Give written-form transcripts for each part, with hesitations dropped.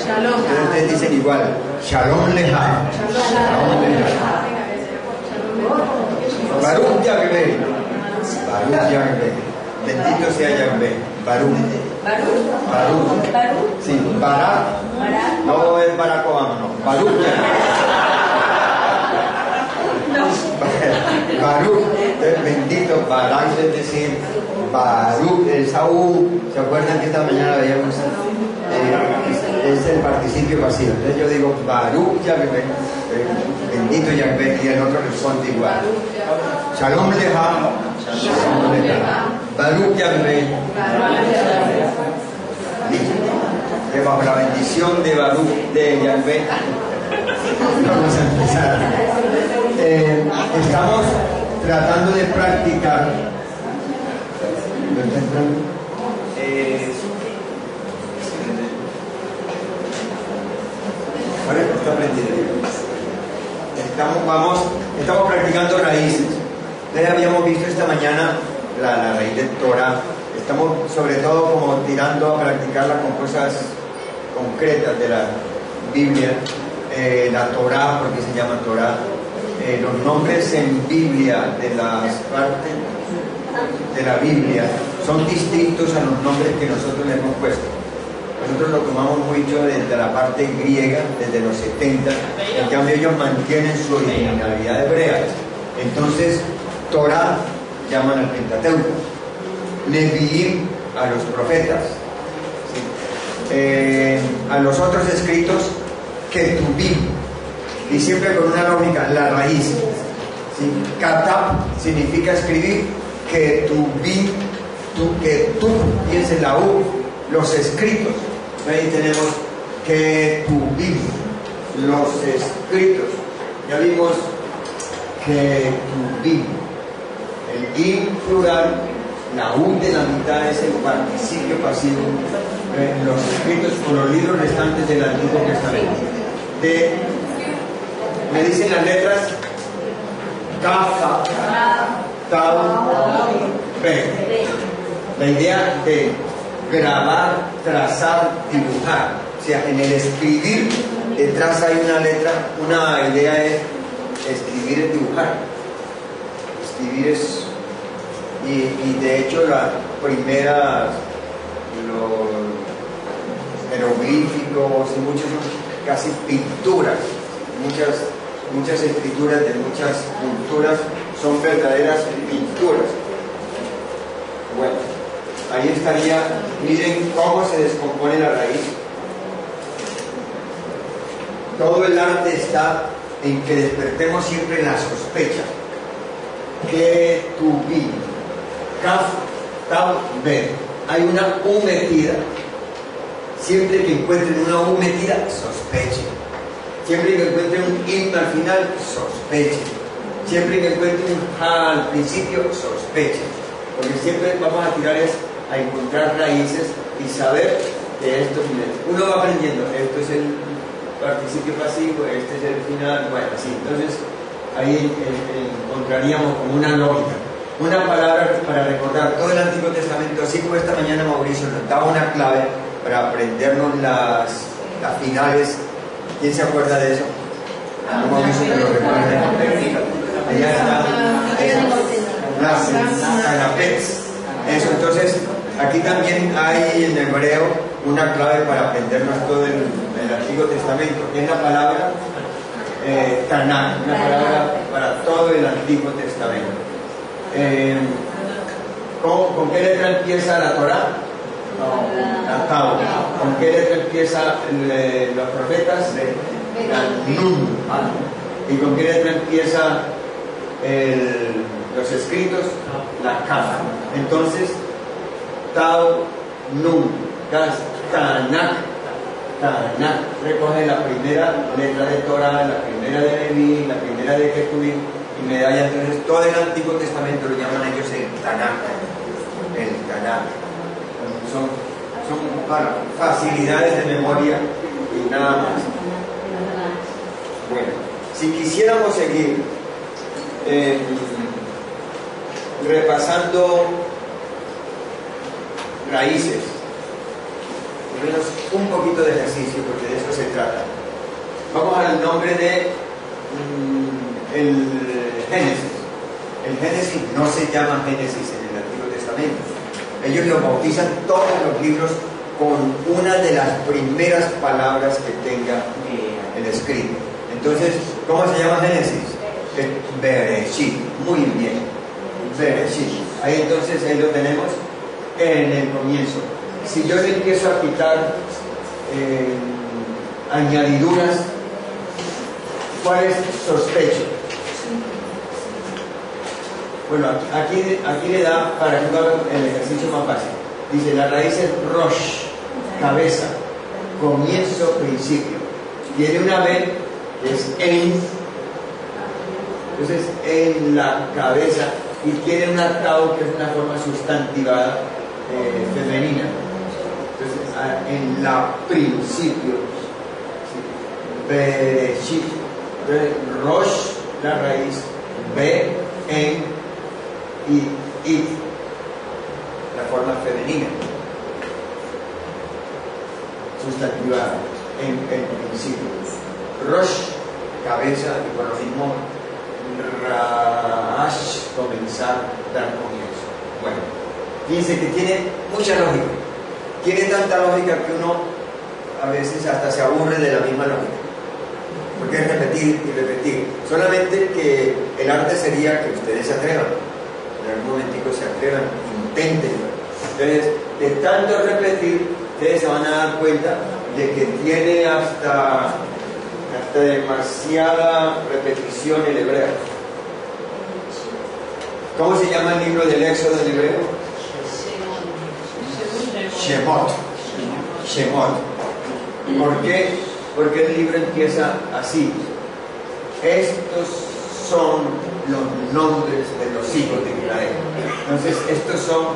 Shalom. Entonces ustedes dicen igual, Shalom Leja. Shalom Leja. Baruch Yahvé. Baruch Yahvé. Bendito sea Yahvé. Baruch. Baruch. Sí, Barak. No es Barack Obama, no. Baruch Yahvé. Baruch. Bendito. Barak es decir, Baruch, el Saúl. ¿Se acuerdan que esta mañana veíamos? Es el participio pasivo. Entonces yo digo Baruch Yahvé, bendito Yahvé, y el otro responde igual. Shalom Leja. Shalom Leja. Baruch Yahvé. Listo. Bajo la bendición de Baruch de Yahvé, vamos a empezar. Estamos tratando de practicar. Estamos practicando raíces. Ya habíamos visto esta mañana la raíz de Torah. Estamos sobre todo como tirando a practicarla con cosas concretas de la Biblia. La Torah, porque se llama Torah. Los nombres en Biblia de las partes de la Biblia son distintos a los nombres que nosotros le hemos puesto. Nosotros lo tomamos mucho desde la parte griega, desde los 70, en cambio ellos mantienen su originalidad hebrea. Entonces, Torah llaman al Pentateuco, Nevi'im a los profetas, ¿sí? A los otros escritos, Ketubim, y siempre con una lógica, la raíz, ¿sí? Katab significa escribir, Ketubim, Ketub, piensen la U, los escritos. Ahí tenemos Ketubim, los escritos. Ya vimos Ketubim. El Gim plural, la U de la mitad es el participio pasivo. Los escritos con los libros restantes del Antiguo Testamento. Me dicen las letras Kaf, Tau, Pe. La idea de grabar, trazar, dibujar. O sea, en el escribir, detrás hay una letra, una idea es escribir es dibujar. Escribir es... Y de hecho las primeras, los jeroglíficos y muchos son casi pinturas. Muchas escrituras de muchas culturas son verdaderas pinturas. Bueno, ahí estaría, miren cómo se descompone la raíz. Todo el arte está en que despertemos siempre la sospecha. Ketubim, Kaf, Tau, Be. Hay una U metida. Siempre que encuentren una U metida, sospechen. Siempre que encuentren un Im al final, sospechen. Siempre que encuentren un Ha al principio, sospechen. Porque siempre vamos a tirar a encontrar raíces y saber que esto, uno va aprendiendo, esto es el participio pasivo, este es el final, bueno, así. Entonces, ahí encontraríamos como una lógica, una palabra para recordar todo el Antiguo Testamento, así como esta mañana Mauricio nos daba una clave para aprendernos las finales. ¿Quién se acuerda de eso? Mauricio me lo recuerda. Allá está. Las canapés. Eso, entonces, aquí también hay en hebreo una clave para aprendernos todo el Antiguo Testamento, que es la palabra Tanakh, una palabra para todo el Antiguo Testamento. ¿Con qué letra empieza la Torah? La Tau. ¿Con qué letra empieza los profetas? La Nun. ¿Y con qué letra empieza los escritos? La Kaf. Entonces, Tau, Nun, Tanakh. Tanakh recoge la primera letra de Torah, la primera de Leví, la primera de Ketubim y medalla. Entonces, todo el Antiguo Testamento lo llaman ellos el Tanakh. El Tanakh. Son para facilidades de memoria y nada más. Bueno, si quisiéramos seguir repasando raíces, por lo menos un poquito de ejercicio, porque de eso se trata. Vamos al nombre de el Génesis. El Génesis no se llama Génesis en el Antiguo Testamento. Ellos lo bautizan todos los libros con una de las primeras palabras que tenga el escrito. Entonces, ¿cómo se llama Génesis? Bereshit. Muy bien. Bereshit. Ahí entonces, ahí lo tenemos en el comienzo. Si yo le empiezo a quitar añadiduras, ¿cuáles sospecho? Bueno, aquí le da, para que haga el ejercicio más fácil, dice la raíz es rosh, cabeza, comienzo, principio. Tiene una B que es en, entonces en la cabeza, y tiene una tau que es una forma sustantivada femenina. Entonces en la principio, Bereshit, rosh, la raíz, B, en, y it, la forma femenina, sustantivada, en el principio. Rosh, cabeza, y por lo mismo Rash, comenzar, dar comienzo. Bueno, fíjense que tiene mucha lógica. Tiene tanta lógica que uno a veces hasta se aburre de la misma lógica, porque es repetir y repetir. Solamente que el arte sería que ustedes se atrevan, en algún momentico se atrevan, inténtenlo. Entonces, de tanto repetir, ustedes se van a dar cuenta de que tiene hasta demasiada repetición el hebreo. ¿Cómo se llama el libro del Éxodo en hebreo? Shemot. Shemot. ¿Por qué? Porque el libro empieza así. Estos son los nombres de los hijos de Israel. Entonces, estos son,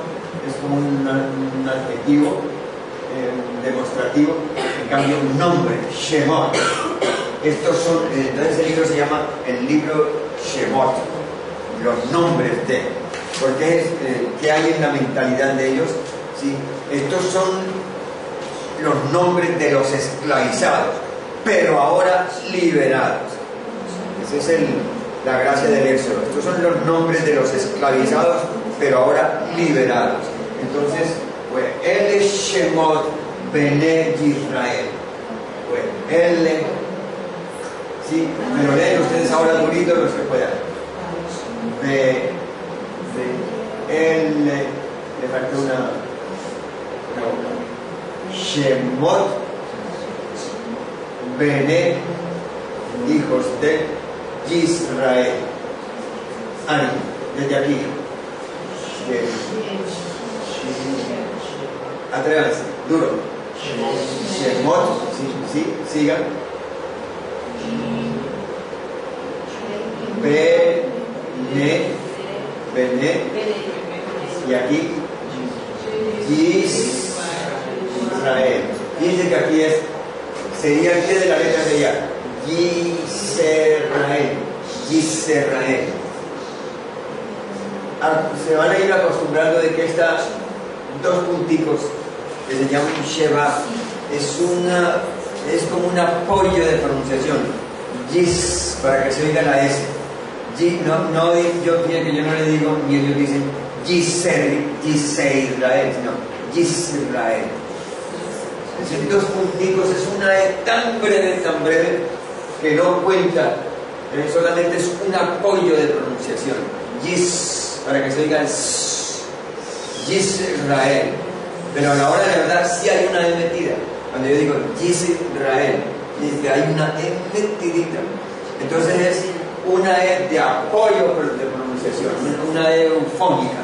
es como un adjetivo demostrativo, en cambio un nombre, Shemot. Estos son, entonces el libro se llama el libro Shemot, los nombres de, porque es que hay en la mentalidad de ellos, ¿sí? Estos son los nombres de los esclavizados, pero ahora liberados. Esa es la gracia del Éxodo. Estos son los nombres de los esclavizados, pero ahora liberados. Entonces, pues, él es Shemot Bene Israel. Pues, él, sí, me lo leen ustedes ahora durito los que puedan. Él, le faltó una Shemot Bene, hijos de Israel. Ánimo, desde aquí. Atrévanse, duro. Shemot, sí, sigan. Bene, y aquí Israel. Fíjense que aquí sería el pie de la letra sería Yisrael. Se van a ir acostumbrando de que estas dos punticos que se llaman Sheva es como un apoyo de pronunciación. Yis, para que se oiga la S. Yo no le digo, ni ellos dicen Yisrael, sino Yisrael. Esos dos punticos es una E tan breve, que no cuenta, solamente es un apoyo de pronunciación. Yis, para que se oiga Yisrael. Pero a la hora de la verdad sí hay una E metida. Cuando yo digo Yisrael, hay una E metidita. Entonces es una E de apoyo de pronunciación, una E eufónica,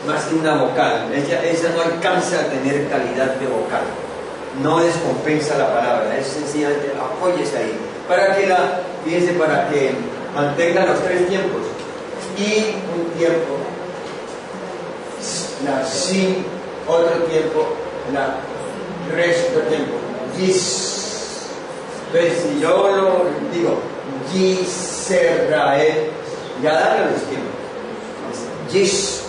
más que una vocal. Ella no alcanza a tener calidad de vocal, no descompensa la palabra, es sencillamente apóyese ahí, fíjense, para que mantenga los tres tiempos, y un tiempo, la sin, otro tiempo, la resto tiempo, Yis. Entonces, si yo lo digo, Yisrael, ya dale los tiempos. Yish,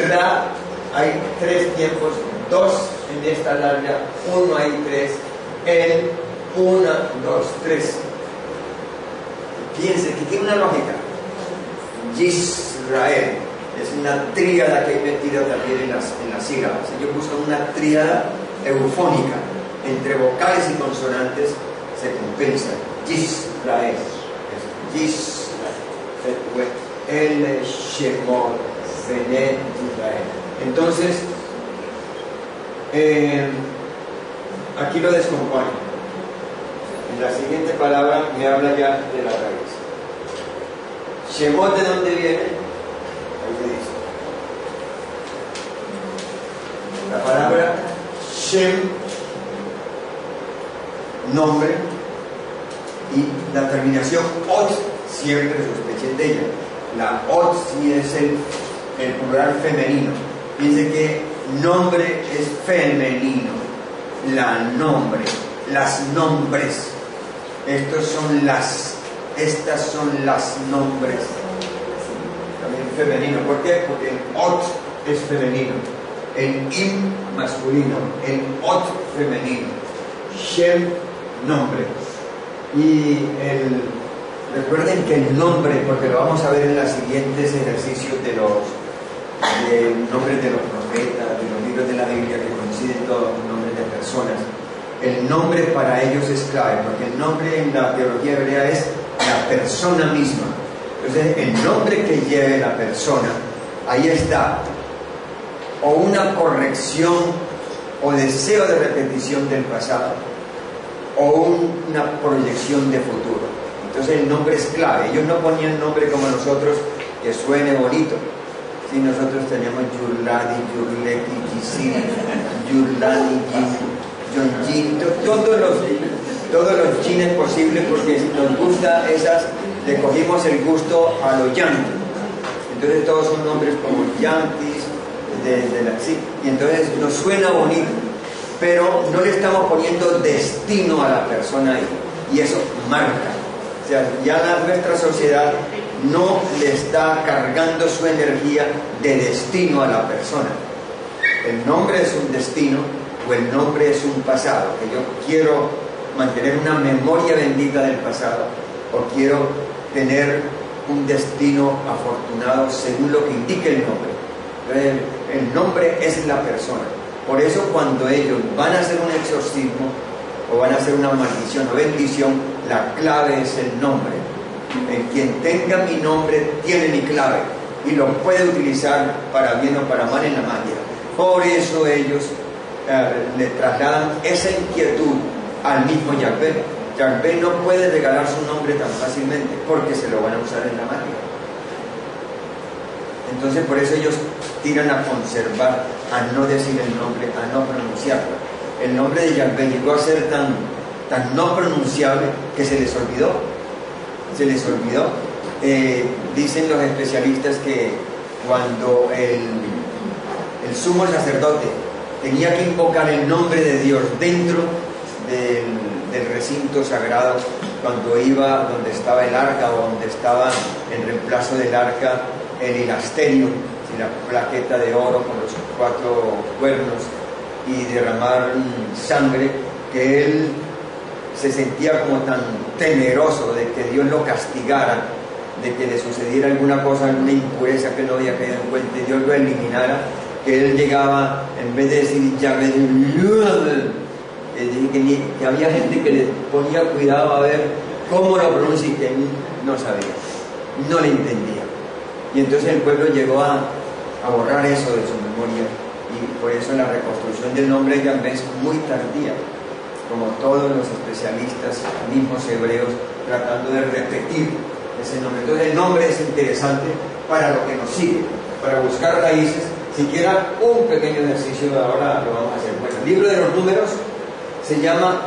Ra, hay tres tiempos, 2 en esta larga, 1 ahí 3, el 1, 2, 3. Fíjense que tiene una lógica. Yisrael es una tríada que hay metida también en las sílabas. Ellos buscan una tríada eufónica entre vocales y consonantes, se compensan. Yisrael, Yisrael, el Shemot, Benet Israel. Entonces, aquí lo descompone. En la siguiente palabra me habla ya de la raíz. Shemot, ¿de dónde viene? Ahí se dice. La palabra Shem, nombre, y la terminación Ot, siempre sospechen de ella. La Ot sí es el plural femenino. Dice que nombre es femenino. La nombre, las nombres. Estas son las nombres. También femenino. ¿Por qué? Porque el Ot es femenino. El Im masculino. El Ot femenino. Shem, nombre. Y recuerden que el nombre, porque lo vamos a ver en los siguientes ejercicios de nombres de los profetas, de los libros de la Biblia que coinciden todos los nombres de personas. El nombre para ellos es clave, porque el nombre en la teología hebrea es la persona misma. Entonces, el nombre que lleve la persona, ahí está, o una corrección o deseo de repetición del pasado, o una proyección de futuro. Entonces el nombre es clave. Ellos no ponían nombre como nosotros, que suene bonito. Si nosotros teníamos Yurladi, Yurleki, Yisil, Yurlani, Yonjin, todos los chines posibles, porque nos gusta esas, le cogimos el gusto a los yanquis. Entonces todos son nombres como yanquis, sí, y entonces nos suena bonito, pero no le estamos poniendo destino a la persona ahí, y eso marca. O sea, ya nuestra sociedad no le está cargando su energía de destino a la persona. El nombre es un destino, o el nombre es un pasado, que yo quiero mantener una memoria bendita del pasado, o quiero tener un destino afortunado según lo que indique el nombre. Entonces, el nombre es la persona. Por eso cuando ellos van a hacer un exorcismo o van a hacer una maldición o bendición, la clave es el nombre. El quien tenga mi nombre tiene mi clave y lo puede utilizar para bien o para mal en la magia. Por eso ellos le trasladan esa inquietud al mismo Yahvé. Yahvé no puede regalar su nombre tan fácilmente porque se lo van a usar en la magia. Entonces por eso ellos tiran a conservar, a no decir el nombre, a no pronunciarlo. El nombre de Yahvé llegó a ser tan no pronunciable que se les olvidó. Se les olvidó. Dicen los especialistas que cuando el sumo sacerdote tenía que invocar el nombre de Dios dentro del recinto sagrado, cuando iba donde estaba el arca o donde estaba en reemplazo del arca el hilasterio, la plaqueta de oro con los 4 cuernos, y derramar sangre, que él se sentía como tan temeroso de que Dios lo castigara, de que le sucediera alguna cosa, alguna impureza que no había caído en cuenta y Dios lo eliminara, que él llegaba, en vez de decir Yahvé, que había gente que le ponía cuidado a ver cómo lo pronuncia y que no sabía, no le entendía. Y entonces el pueblo llegó a borrar eso de su memoria, y por eso la reconstrucción del nombre de Yahvé es muy tardía, como todos los especialistas, mismos hebreos, tratando de repetir ese nombre. Entonces el nombre es interesante para lo que nos sigue, para buscar raíces. Siquiera un pequeño ejercicio de ahora lo vamos a hacer. Bueno, el libro de los números se llama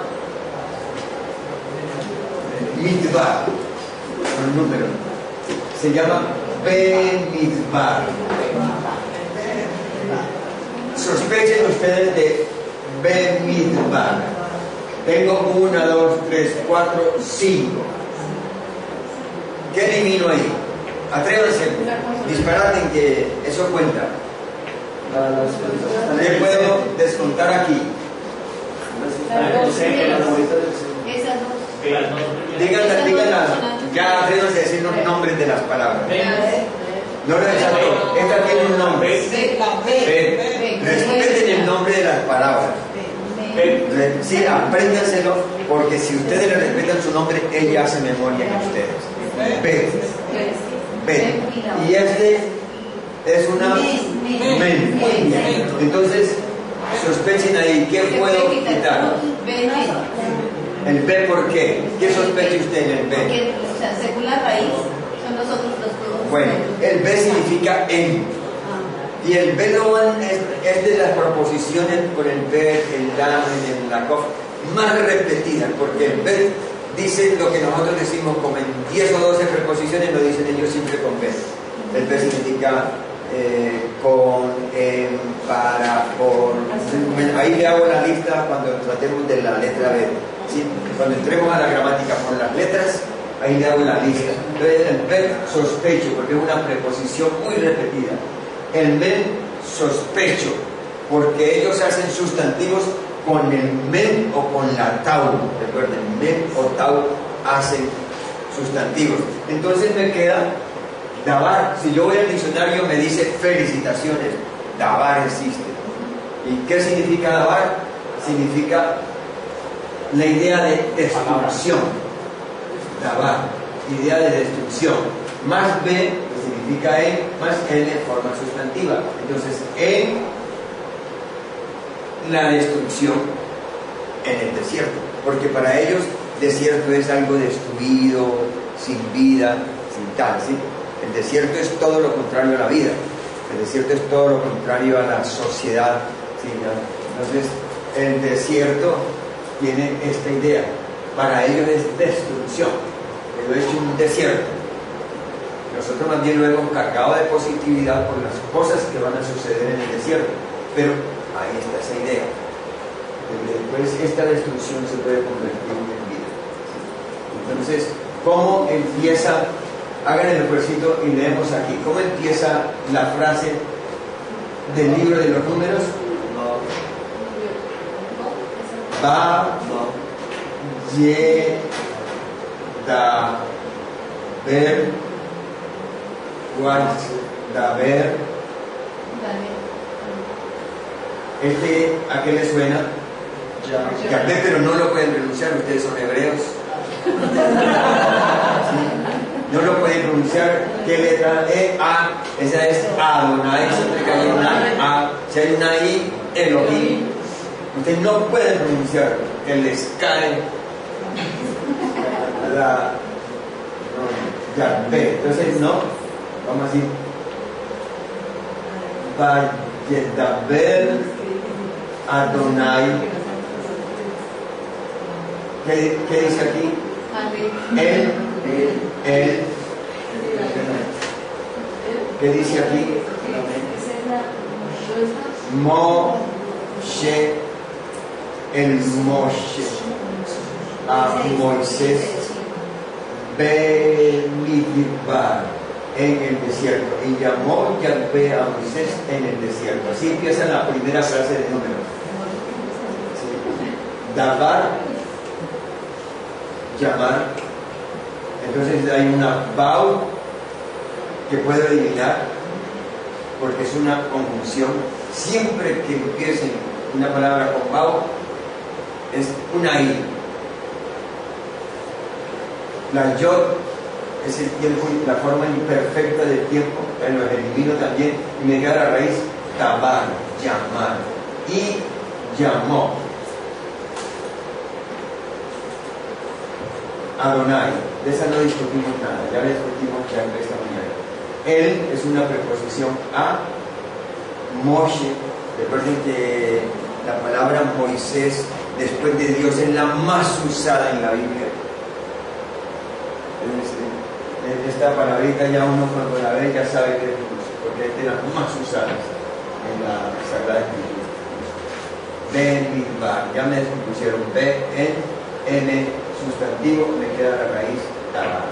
Midbar, el número se llama Bemidbar. Sospechen ustedes de Bemidbar. Tengo 1, 2, 3, 4, 5. ¿Qué elimino ahí? Atrévanse, disparaten que eso cuenta. ¿Qué puedo descontar aquí? Esas dos. Díganla, ya atrévanse a decir los nombres de las palabras. No lo exacto, esta tiene un nombre. Respeten el nombre de las palabras. Sí, apréndanselo, porque si ustedes le respetan su nombre, ella hace memoria en ustedes. Bet. Y este es una men. Muy bien. Entonces, sospechen ahí, ¿qué puedo quitar? El B, ¿por qué? ¿Qué sospecha usted en el B? Porque, o sea, según la raíz, son nosotros los todos. Bueno, el B significa en. Y el Beloan es de las proposiciones por el ver, el lamen, el lakof, más repetidas, porque el ver dice lo que nosotros decimos como en 10 o 12 preposiciones, lo dicen ellos siempre con ver. El ver significa con, para, por. Bueno, ahí le hago la lista cuando tratemos de la letra B. ¿Sí? Cuando entremos a la gramática por las letras, ahí le hago la lista. Entonces el ver sospecho, porque es una preposición muy repetida. El men sospecho, porque ellos hacen sustantivos con el men o con la tau. Recuerden, men o tau hacen sustantivos. Entonces me queda davar. Si yo voy al diccionario me dice felicitaciones. Davar existe. ¿Y qué significa davar? Significa la idea de destrucción. Davar, idea de destrucción. Más B, que significa en, más N, forma sustantiva. Entonces, en la destrucción en el desierto. Porque para ellos, desierto es algo destruido, sin vida, sin tal, ¿sí? El desierto es todo lo contrario a la vida. El desierto es todo lo contrario a la sociedad, ¿sí? Entonces, el desierto tiene esta idea. Para ellos es destrucción. Pero es un desierto. Nosotros más bien lo hemos cargado de positividad por las cosas que van a suceder en el desierto. Pero ahí está esa idea. Después esta destrucción se puede convertir en vida. Entonces, ¿cómo empieza? Hagan el esfuercito y leemos aquí. ¿Cómo empieza la frase del libro de los números? Va, ye, da, ver, guach, da, ver. ¿A qué le suena? Yahvé, pero no lo pueden pronunciar, ustedes son hebreos. ¿Sí? No lo pueden pronunciar. ¿Qué letra? A. Esa es Adonai. Siempre que hay una A, si hay una I, Elohim. Ustedes no pueden pronunciar, que les cae la Yahvé. Entonces, no. Vamos a decir Vayedaber Adonai. ¿Qué dice aquí? Él. ¿Qué dice aquí? Moshe, el Moshe, a Moisés, Bemidbar, en el desierto, y llamó Yahvé a Moisés en el desierto. Así empieza la primera frase de números. Dabar, llamar. Entonces hay una bau que puedo eliminar porque es una conjunción. Siempre que empiece una palabra con bau es una i. La yod es el tiempo, la forma imperfecta del tiempo, pero lo elimino también y me queda la raíz tabar, llamar, y llamó. Adonai, de esa no discutimos nada, ya la discutimos ya esta mañana. Él es una preposición a. Moshe, recuerden que la palabra Moisés después de Dios es la más usada en la Biblia. Esta palabrita ya uno cuando la ve ya sabe que es porque es de las más usadas en la Sagrada Escritura. Ben-Midbar, ya me descompusieron. B-N sustantivo, me queda la raíz tabar.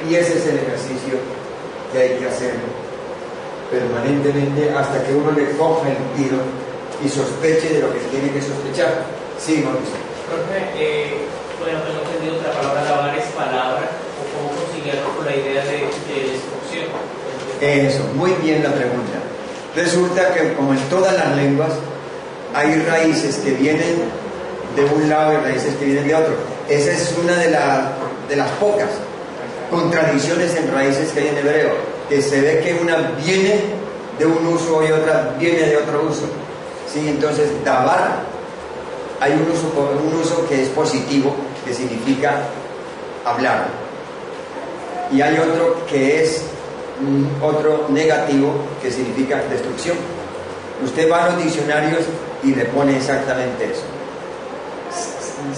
Y ese es el ejercicio que hay que hacer permanentemente hasta que uno le coja el tiro y sospeche de lo que tiene que sospechar. Sí, Mauricio. Profe, bueno, tengo entendido que la palabra lavar es palabra, o cómo conciliarlo con la idea de destrucción. Eso, muy bien la pregunta. Resulta que, como en todas las lenguas, hay raíces que vienen de un lado y raíces que vienen de otro. Esa es una de las pocas contradicciones en raíces que hay en hebreo, que se ve que una viene de un uso y otra viene de otro uso. ¿Sí? Entonces, davar, hay un uso que es positivo, que significa hablar, y hay otro que es otro negativo, que significa destrucción. Usted va a los diccionarios y le pone exactamente eso.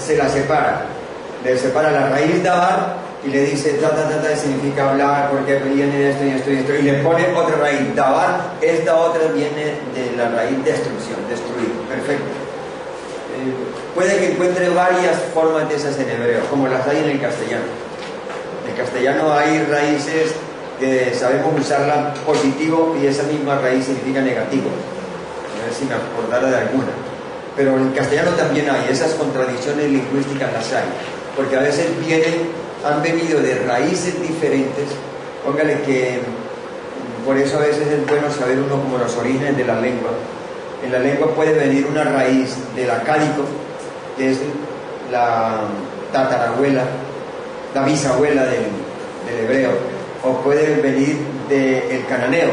Se la separa, le separa la raíz davar y le dice significa hablar porque viene de esto y esto y esto, y le pone otra raíz davar, esta otra viene de la raíz destrucción, destruir. Perfecto. Puede que encuentre varias formas de esas en hebreo, como las hay en el castellano. En el castellano hay raíces que sabemos usarla positivo y esa misma raíz significa negativo. A ver si me acordara de alguna. Pero en castellano también hay, esas contradicciones lingüísticas las hay, porque a veces han venido de raíces diferentes. Póngale que por eso a veces es bueno saber uno como los orígenes de la lengua. En la lengua puede venir una raíz del acádico, que es la tatarabuela, la bisabuela del hebreo, o puede venir del cananeo,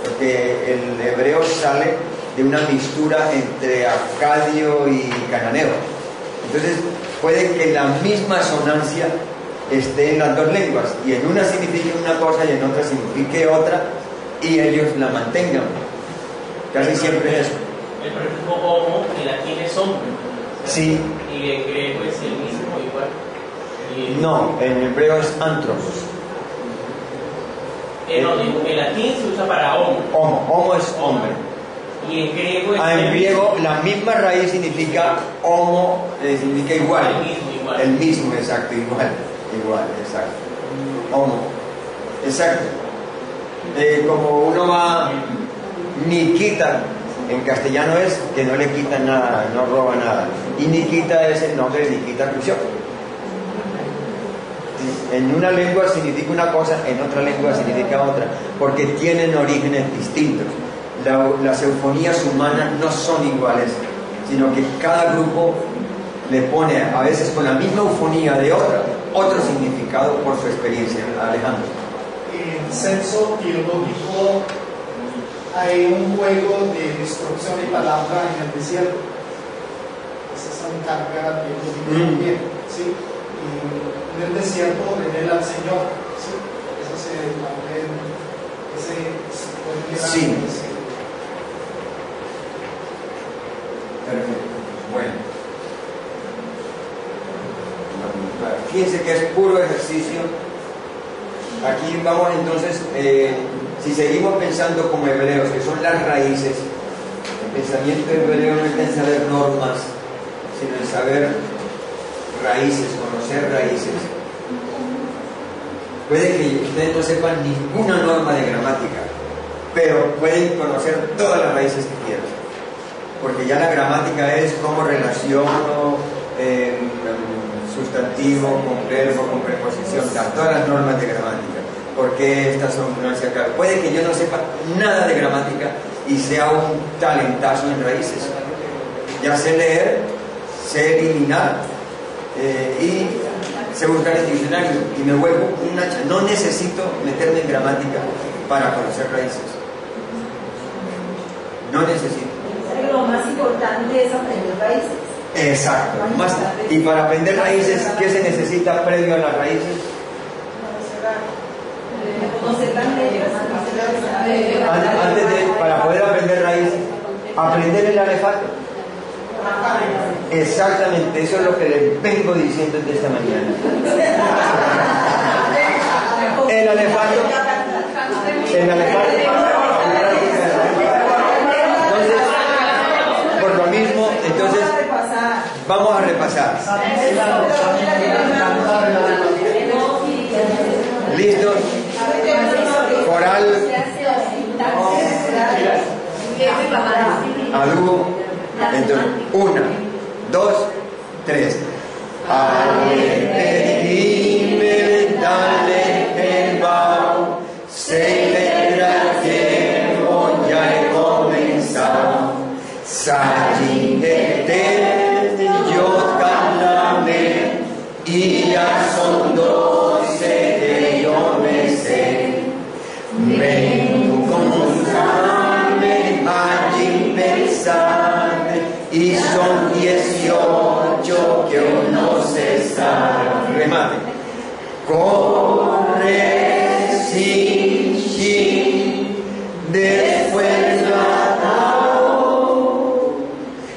porque el hebreo sale de una mixtura entre acadio y cananeo. Entonces puede que la misma sonancia esté en las dos lenguas, y en una signifique una cosa y en otra signifique otra, y ellos la mantengan. Casi siempre es eso. El prefijo homo en latín es hombre. Sí. Y en griego es el mismo igual. No, en hebreo es antros. No, en latín se usa para homo. Homo es hombre. Y en griego es en griego la misma raíz significa homo, significa igual. El mismo, igual. El mismo, exacto, igual, exacto. Homo, exacto. Como uno va, Nikita, en castellano es que no le quita nada, no roba nada. Y Nikita es el nombre de Nikita Khrushchev. En una lengua significa una cosa, en otra lengua significa otra, porque tienen orígenes distintos. Las eufonías humanas no son iguales, sino que cada grupo le pone, a veces con la misma eufonía de otro significado por su experiencia. Alejandro. En censo teológico hay un juego de destrucción de palabra en el desierto. Esa es una carga teológica también, ¿sí? Y en el desierto revela al Señor, ¿sí? Eso se puede sí. Perfecto. Bueno. Fíjense que es puro ejercicio. Aquí vamos entonces, si seguimos pensando como hebreos, que son las raíces, el pensamiento hebreo no está en saber normas, sino en saber raíces, conocer raíces. Puede que ustedes no sepan ninguna norma de gramática, pero pueden conocer todas las raíces que quieran, porque ya la gramática es cómo relaciono sustantivo con verbo, con preposición, todas las normas de gramática. ¿Por qué estas son hacia acá? Puede que yo no sepa nada de gramática y sea un talentazo en raíces. Ya sé leer, sé eliminar y sé buscar el diccionario y me vuelvo un hacha. No necesito meterme en gramática para conocer raíces. No necesito. Lo más importante es aprender raíces. Exacto. Y para aprender raíces, ¿qué se necesita previo a las raíces? Para poder aprender raíces, aprender el alefato. Exactamente, eso es lo que les vengo diciendo desde esta mañana. El alefato. Entonces, por lo mismo, entonces vamos a repasar. ¿Listos? Coral, Algo. Entonces, 1, 2, 3. Dime, dale el bao, celebra que hoy ya he comenzado. Sali de yo calame y ya son 12 que yo me sé. Vengo con examen allí pensar y son 18 que uno se sabe. Remate. Corre sin fin, después matado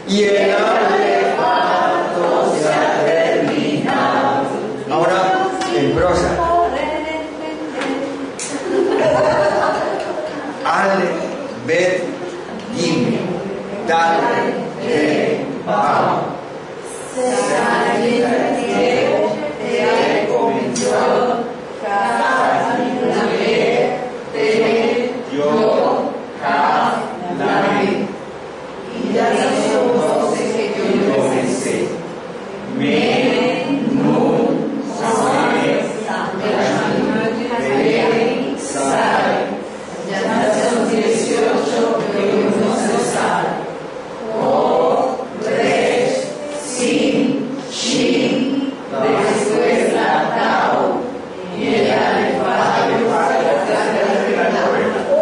y el alejato se ha terminado. Ahora en prosa. Ale, ver, dime, dale, vamos.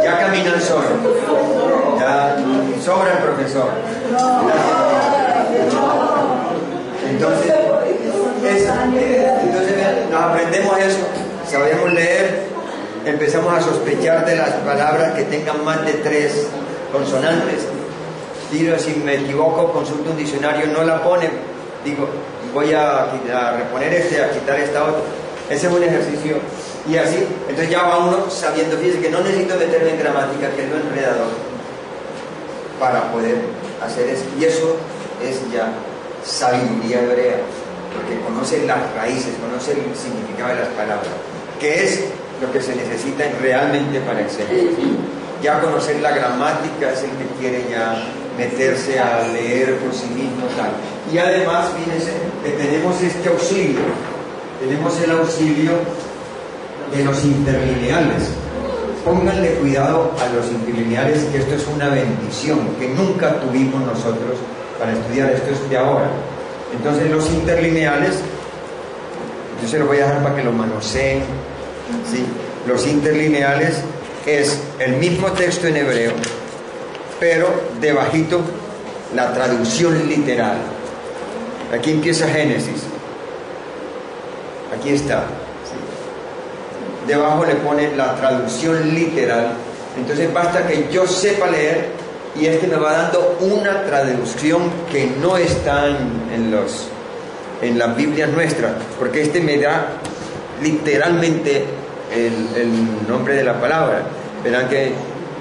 Ya caminan solos. Ya sobra el profesor. Entonces nos aprendemos eso, sabemos leer, empezamos a sospechar de las palabras que tengan más de 3 consonantes. Digo, si me equivoco, consulto un diccionario, no la pone, digo, voy a reponer a quitar esta otra. Ese es un ejercicio. Y así, entonces ya va uno sabiendo, fíjese que no necesito meterme en gramática, que es lo enredador, para poder hacer eso. Y eso es ya sabiduría hebrea, porque conoce las raíces, conoce el significado de las palabras, que es lo que se necesita realmente para enseñar. Ya conocer la gramática es el que quiere ya meterse a leer por sí mismo tal. Y además, fíjense que tenemos este auxilio, tenemos el auxilio de los interlineales. Pónganle cuidado a los interlineales, que esto es una bendición que nunca tuvimos nosotros para estudiar, esto es de ahora. Entonces los interlineales, yo se los voy a dejar para que lo manoseen, ¿sí? Los interlineales es el mismo texto en hebreo, pero debajito la traducción literal. Aquí empieza Génesis, aquí está, ¿sí? Debajo le pone la traducción literal. Entonces basta que yo sepa leer y este me va dando una traducción que no está en las Biblias nuestras, porque este me da literalmente el nombre de la palabra. Verán que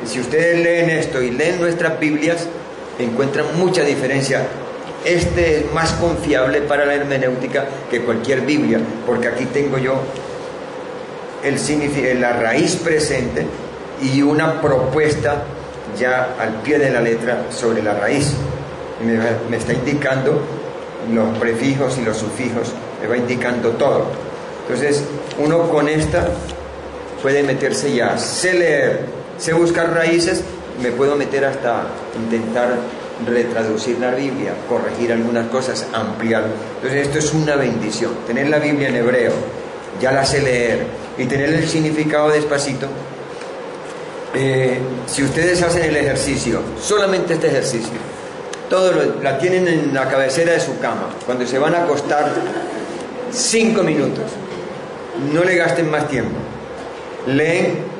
si ustedes leen esto y leen nuestras Biblias, encuentran mucha diferencia. Este es más confiable para la hermenéutica que cualquier Biblia, porque aquí tengo yo la raíz presente y una propuesta ya al pie de la letra sobre la raíz. Y me está indicando los prefijos y los sufijos, me va indicando todo. Entonces uno con esta puede meterse ya, sé leer, sé buscar raíces, me puedo meter hasta intentar retraducir la Biblia, corregir algunas cosas, ampliar. Entonces esto es una bendición, tener la Biblia en hebreo, ya la sé leer, y tener el significado despacito. Si ustedes hacen el ejercicio, solamente este ejercicio, la tienen en la cabecera de su cama, cuando se van a acostar, 5 minutos, no le gasten más tiempo, leen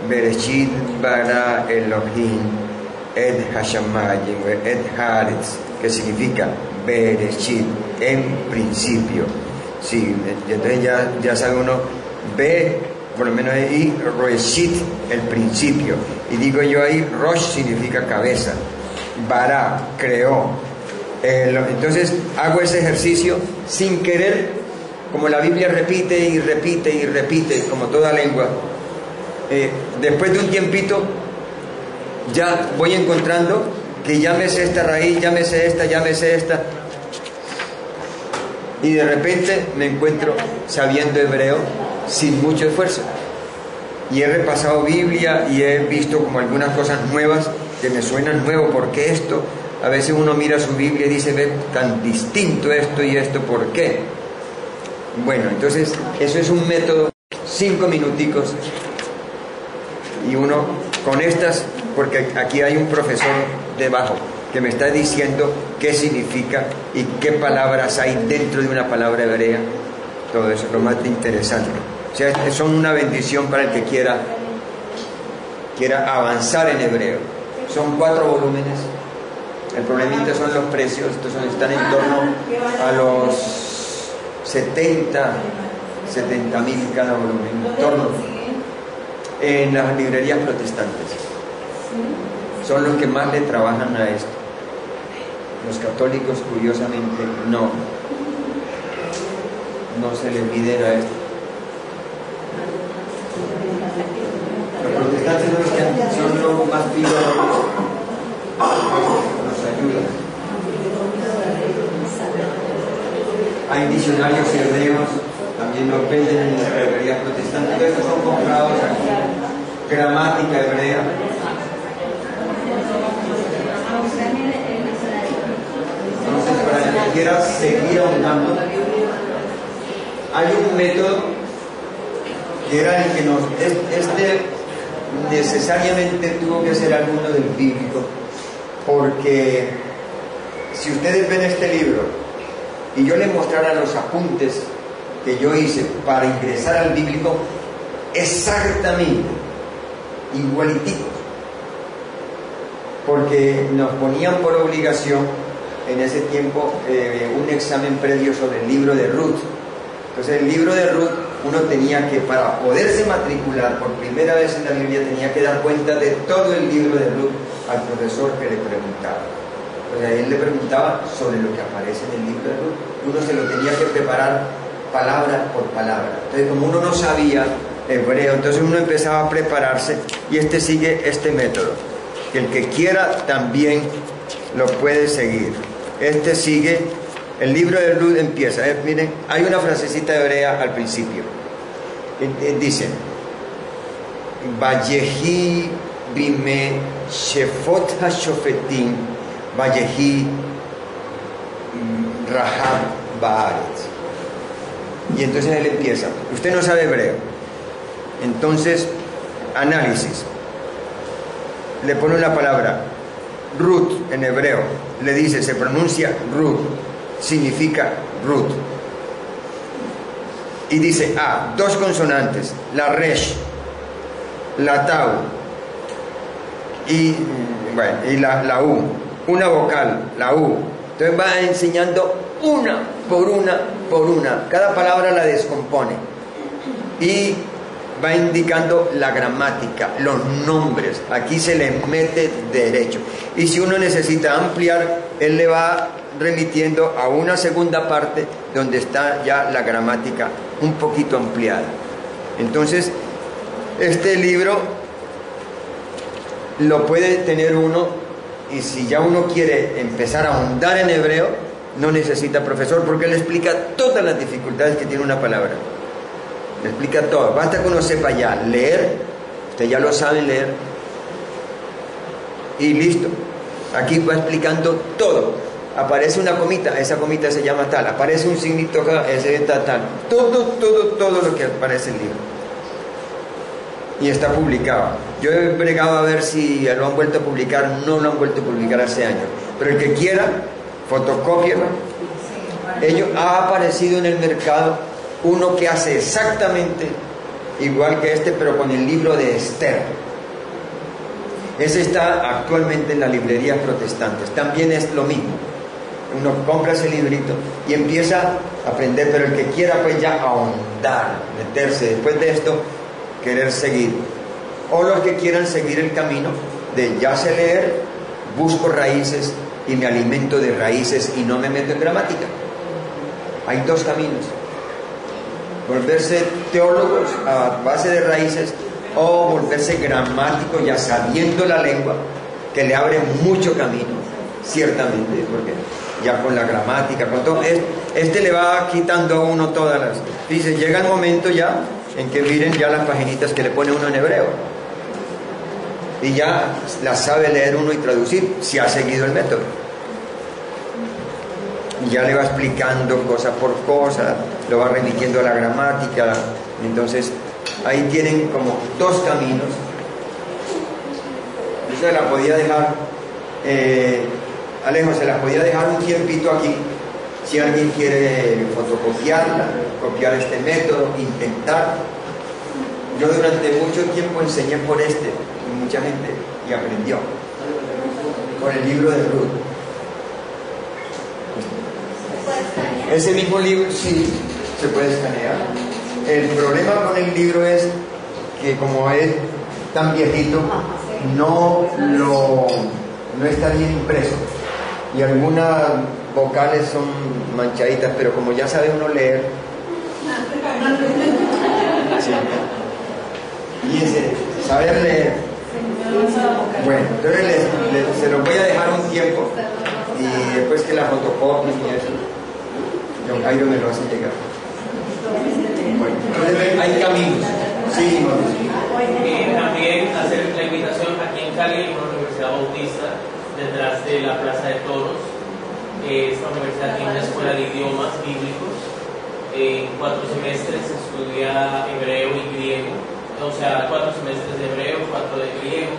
Bereshit bara Elohim et hashamayim et haaretz, que significa Bereshit, en principio. Sí, entonces ya sabe uno, ve, por lo menos ahí, Roeshit, el principio, y digo yo ahí, Rosh significa cabeza, Bara, creó. Entonces hago ese ejercicio sin querer, como la Biblia repite y repite y repite, como toda lengua. Después de un tiempito ya voy encontrando que ya me sé esta raíz, ya me sé esta, ya me sé esta. Y de repente me encuentro sabiendo hebreo sin mucho esfuerzo. Y he repasado Biblia y he visto como algunas cosas nuevas que me suenan nuevo. ¿Por qué esto? A veces uno mira su Biblia y dice, ve tan distinto esto y esto, ¿por qué? Bueno, entonces eso es un método, 5 minuticos. Y uno con estas, porque aquí hay un profesor debajo que me está diciendo qué significa y qué palabras hay dentro de una palabra hebrea. Todo eso es lo más interesante. O sea, son una bendición para el que quiera avanzar en hebreo. Son 4 volúmenes. El problemita son los precios. Estos están en torno a los 70.000 cada volumen. En torno en las librerías protestantes. Son los que más le trabajan a esto. Los católicos, curiosamente, no se les miden a esto. Los protestantes son los más fijos, nos ayudan. Hay diccionarios hebreos, también los venden en las librerías protestantes. Todos estos son comprados aquí. Gramática hebrea. Entonces, para el que quiera seguir ahondando, hay un método que era el que este necesariamente tuvo que ser alguno del bíblico, porque si ustedes ven este libro y yo les mostrara los apuntes que yo hice para ingresar al bíblico, exactamente igualiticos, porque nos ponían por obligación en ese tiempo un examen previo sobre el libro de Ruth. Entonces el libro de Ruth, uno tenía que, para poderse matricular por primera vez en la Biblia, tenía que dar cuenta de todo el libro de Ruth al profesor que le preguntaba. O sea, él le preguntaba sobre lo que aparece en el libro de Ruth. Uno se lo tenía que preparar palabra por palabra. Entonces, como uno no sabía hebreo, entonces uno empezaba a prepararse, y sigue este método. El que quiera también lo puede seguir. Sigue, el libro de Ruth empieza, miren, hay una frasecita hebrea al principio. Dice, Vayehi bime shefot hashofetim, Vayehi rahab baaretz. Y entonces él empieza, usted no sabe hebreo, entonces, análisis. Le pone una palabra, Ruth en hebreo, le dice, se pronuncia Ruth, significa Ruth. Y dice, 2 consonantes, la resh, la tau, y la u, una vocal, la u. Entonces va enseñando una por una, cada palabra la descompone y va indicando la gramática, los nombres. Aquí se le mete derecho. Y si uno necesita ampliar, él le va remitiendo a una segunda parte donde está ya la gramática un poquito ampliada. Entonces, este libro lo puede tener uno, y si ya uno quiere empezar a ahondar en hebreo, no necesita profesor, porque él explica todas las dificultades que tiene una palabra. Le explica todo. Basta que uno sepa ya leer, usted ya lo sabe leer, y listo. Aquí va explicando todo. Aparece una comita, esa comita se llama tal. Aparece un signito acá, ese está tal. Todo lo que aparece en el libro. Y está publicado. Yo he bregado a ver si lo han vuelto a publicar. No lo han vuelto a publicar hace años. Pero el que quiera, fotocópielo. Ha aparecido en el mercado uno que hace exactamente igual que pero con el libro de Esther. Ese está actualmente en las librerías protestantes. También es lo mismo. Uno compra ese librito y empieza a aprender, pero el que quiera pues ya ahondar, meterse después de esto, querer seguir. O los que quieran seguir el camino de ya sé leer, busco raíces y me alimento de raíces y no me meto en gramática. Hay 2 caminos: volverse teólogos a base de raíces, o volverse gramáticos ya sabiendo la lengua que le abre mucho camino, ciertamente, porque ya con la gramática, con todo, este le va quitando a uno todas las... Dice, llega el momento ya en que miren ya las paginitas que le pone uno en hebreo. Y ya las sabe leer uno y traducir, si ha seguido el método. Y ya le va explicando cosa por cosa, lo va remitiendo a la gramática. Entonces, ahí tienen como dos caminos. Yo se la podía dejar, Alejo, se la podía dejar un tiempito aquí, si alguien quiere fotocopiarla, copiar este método, intentar. Yo durante mucho tiempo enseñé por mucha gente, y aprendió, con el libro de Ruth. Ese mismo libro, sí, se puede escanear. El problema con el libro es que como es tan viejito, no está bien impreso. Y algunas vocales son manchaditas, pero como ya sabe uno leer, sí. Fíjense, saber leer. Bueno, entonces se los voy a dejar un tiempo y después que la fotocopien y eso, don Jairo me lo hace llegar. Bueno, entonces hay caminos. Sí, también hacer la invitación aquí en Cali, en una universidad bautista, detrás de la Plaza de Toros. Esta universidad tiene una escuela de idiomas bíblicos. En 4 semestres se estudia hebreo y griego. O sea, 4 semestres de hebreo, 4 de griego.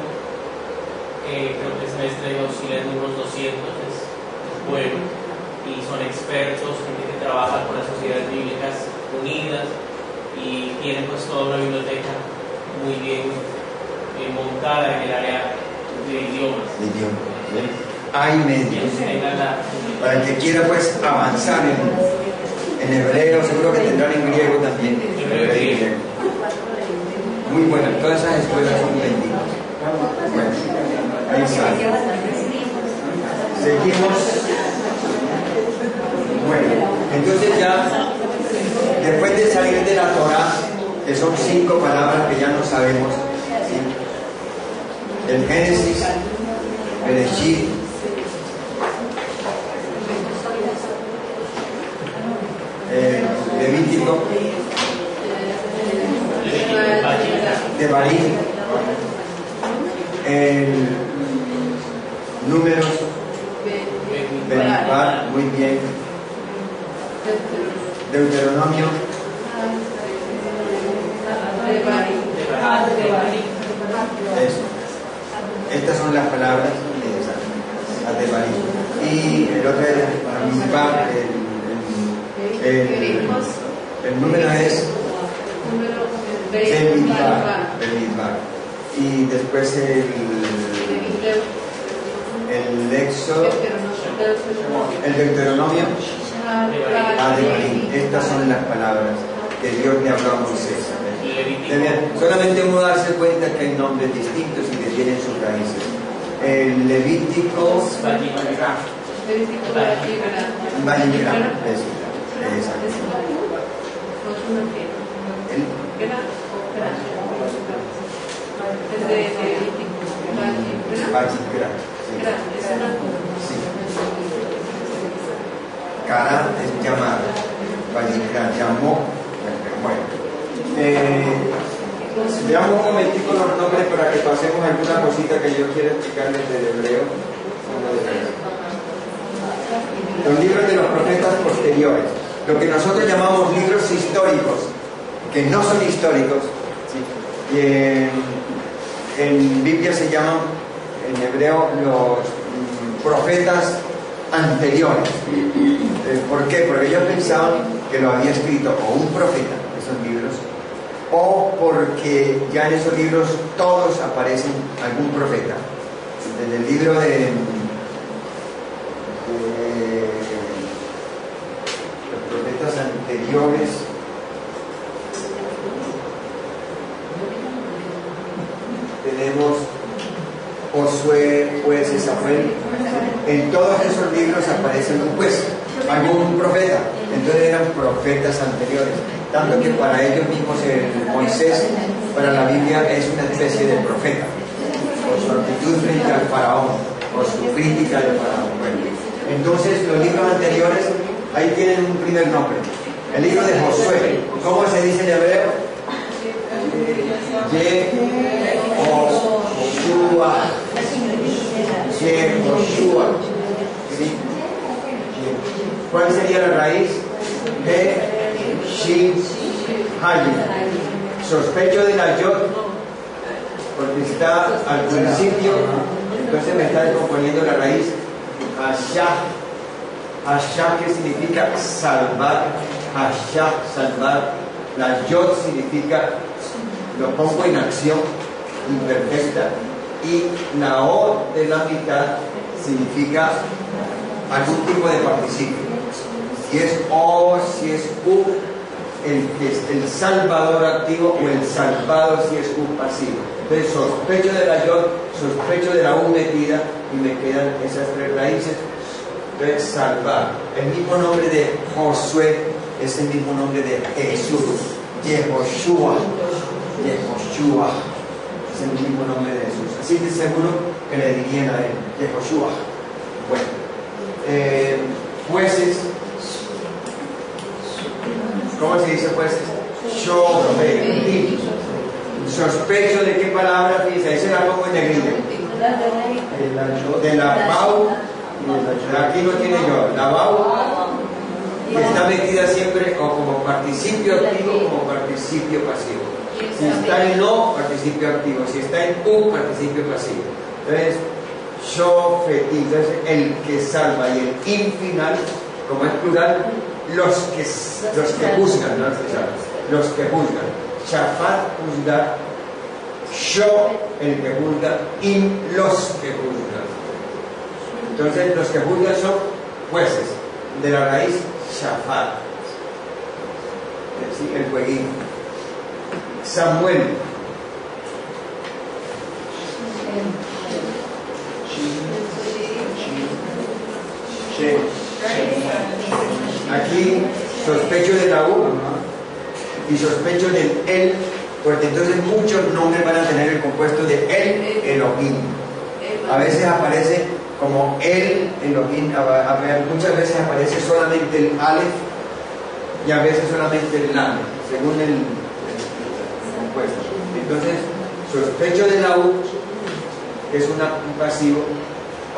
Creo que el semestre oscila en unos 200, es bueno. Y son expertos, gente que trabaja con las sociedades bíblicas unidas y tienen pues toda una biblioteca muy bien montada en el área de idiomas. Hay medios. Para el que quiera pues avanzar en hebreo, seguro que tendrán en griego también. Muy buenas, todas esas escuelas son benditas. Bueno, ahí sale. Seguimos. Bueno, entonces ya, después de salir de la Torah, que son 5 palabras que ya no sabemos, ¿sí? El Génesis, Bereshit, Levítico, Devarim, Números, Bemidbar, muy bien, Deuteronomio, eso. Estas son las palabras de Devarim. Y el otro es Bemidbar, el número es Bemidbar. Y después el Éxodo, el Deuteronomio, Devarim. Estas son las palabras que Dios le habló a Moisés. Solamente uno darse cuenta que hay nombres distintos y que tienen sus raíces. El Levítico, Valligram, exacto. Sí. Cara es llamar, Valligram, llamó. Bueno. Veamos un momentico los nombres para que pasemos alguna cosita que yo quiero explicarles del hebreo. Los libros de los profetas posteriores, lo que nosotros llamamos libros históricos, que no son históricos, ¿sí? En Biblia se llaman en hebreo los profetas anteriores. ¿Por qué? Porque ellos pensaban que lo había escrito o un profeta, esos libros, o porque ya en esos libros todos aparecen algún profeta. Desde el libro de los profetas anteriores, tenemos Josué, jueces, Samuel. En todos esos libros aparecen un juez, algún profeta. Entonces eran profetas anteriores. Tanto que para ellos mismos Moisés, para la Biblia, es una especie de profeta. su actitud frente al faraón, o su crítica del faraón. Bueno, entonces los libros anteriores, ahí tienen un primer nombre. El libro de Josué, ¿cómo se dice en hebreo? Yehoshua. ¿Sí? ¿Cuál sería la raíz? Hayim. Sospecho de la yod, porque está al principio, entonces me está descomponiendo la raíz. Ashah, que significa salvar. Ashah, salvar. La yod significa lo pongo en acción, imperfecta. Y la o de la mitad significa algún tipo de participio. Si es o, si es u, el salvador activo, o el salvado si es u pasivo. Entonces sospecho de la yod, sospecho de la u metida, y me quedan esas tres raíces. Entonces salvar. El mismo nombre de Josué es el mismo nombre de Jesús. Yehoshua. Yehoshua. Es el mismo nombre de Jesús. Así que seguro que le dirían a él, Yehoshua. Bueno, jueces. ¿Cómo se dice jueces? Shofetim. Sospecho de qué palabra, fíjense, ahí se la pongo en negrita. De la Bau, aquí no tiene yo, la Bau, que está metida siempre o como participio activo o como participio pasivo. Si está en no, participio activo. Si está en u, participio pasivo. Entonces, Shofetim, entonces el que salva, y el in final, como es plural, los que juzgan, no los que salvan, los que juzgan. Shafat, juzgar. Sho, el que juzga. In, los que juzgan. Entonces, los que juzgan son jueces. De la raíz, Shafat. ¿Sí? El jueguín. Samuel. Aquí sospecho de la U y sospecho del él, porque entonces muchos nombres van a tener el compuesto de el Elohim. A veces aparece como el Elohim, muchas veces aparece solamente el Aleph y a veces solamente el Lam, según el compuesto. Entonces, sospecho de la U, que es un pasivo,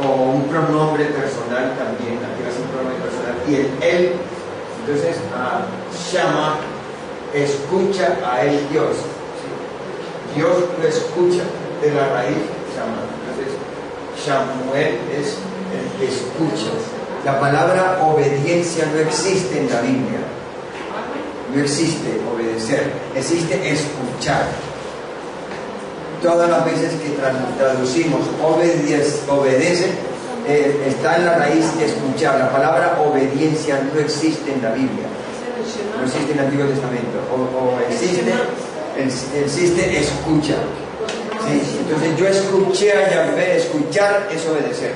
o un pronombre personal también, aquí va a ser un pronombre personal, y el él, entonces Shama, escucha a él Dios. ¿Sí? Dios lo escucha, de la raíz Shama. Entonces, Shamuel es el que escucha. La palabra obediencia no existe en la Biblia. No existe obedecer, existe escuchar. Todas las veces que traducimos obedece, está en la raíz de escuchar. La palabra obediencia no existe en la Biblia, no existe en el Antiguo Testamento. O existe escucha. ¿Sí? Entonces yo escuché a Yahvé, escuchar es obedecer.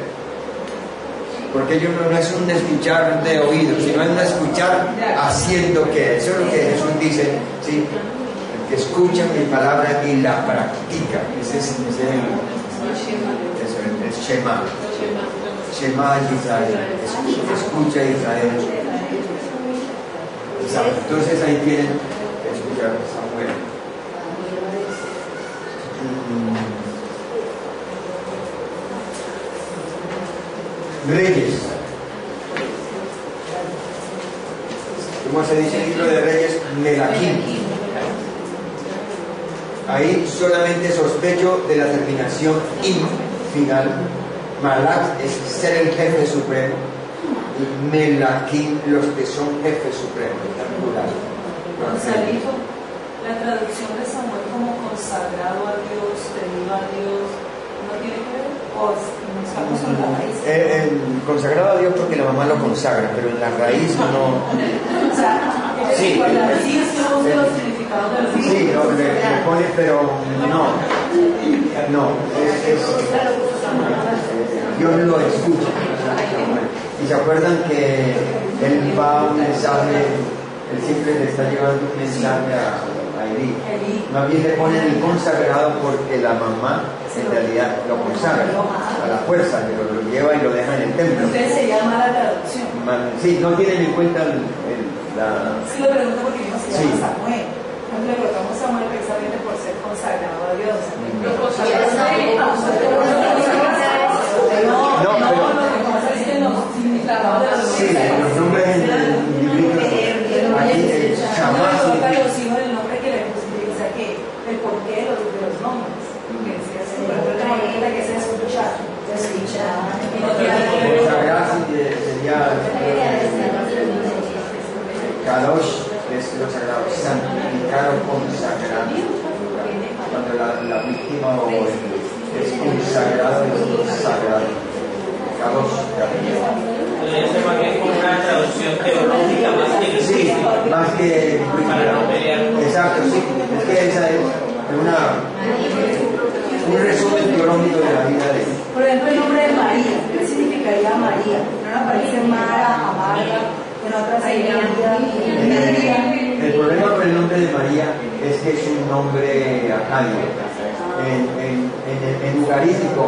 Porque ello no es un escuchar de oído, sino es un escuchar haciendo que. Eso es lo que Jesús dice, ¿sí? Que escucha mi palabra y la practica. Ese es el Shema. Shema Israel. Escucha Israel. Entonces ahí tienen que escuchar a Samuel. Reyes. ¿Cómo se dice el libro de Reyes? Melachim. Ahí solamente sospecho de la terminación in final. Malach es ser el jefe supremo. Y Melachim, los que son jefes supremos, en plural. Gonzalito, la traducción de Samuel como consagrado a Dios, pedido a Dios, ¿no tiene que ver? ¿O nos vamos a la raíz? Consagrado a Dios porque la mamá lo consagra, pero en la raíz no. O sea, sí, sí, los significados de los sí, no, le pone, pero no, Dios lo escucha. Y se acuerdan que él va a un mensaje, él siempre le está llevando un mensaje a Elí. Más bien le ponen el consagrado porque la mamá en realidad lo consagra a la fuerza, pero lo lleva y lo deja en el templo. Entonces se llama la traducción. Sí, no tienen en cuenta Sí, lo pregunto porque no se llama Sí. Samuel. Entonces le colocamos Samuel precisamente por ser consagrado a Dios. No, pero lo que pasa es que los significados de los sí, los nombres en libros, aquí el Shammah coloca a significa. los hijos el nombre que le justifica, o sea, que el porqué de los nombres. Que decía así, por ejemplo, ahorita que se escucha. Consagrado sería Kadosh, que es lo sagrado, santificado, consagrado. Cuando la víctima o es consagrado, es sagrado. Kadosh, Podría ser más bien como una traducción teológica más que sí, lingüística, más que para no pelear. exacto, sí, es que esa es un resumen teológico de la vida de él. Por ejemplo, el nombre de María, ¿qué significaría María? En una aparece Mara, Amarga, en otra sería El problema con el nombre de María es que es un nombre acadio. En ugarítico,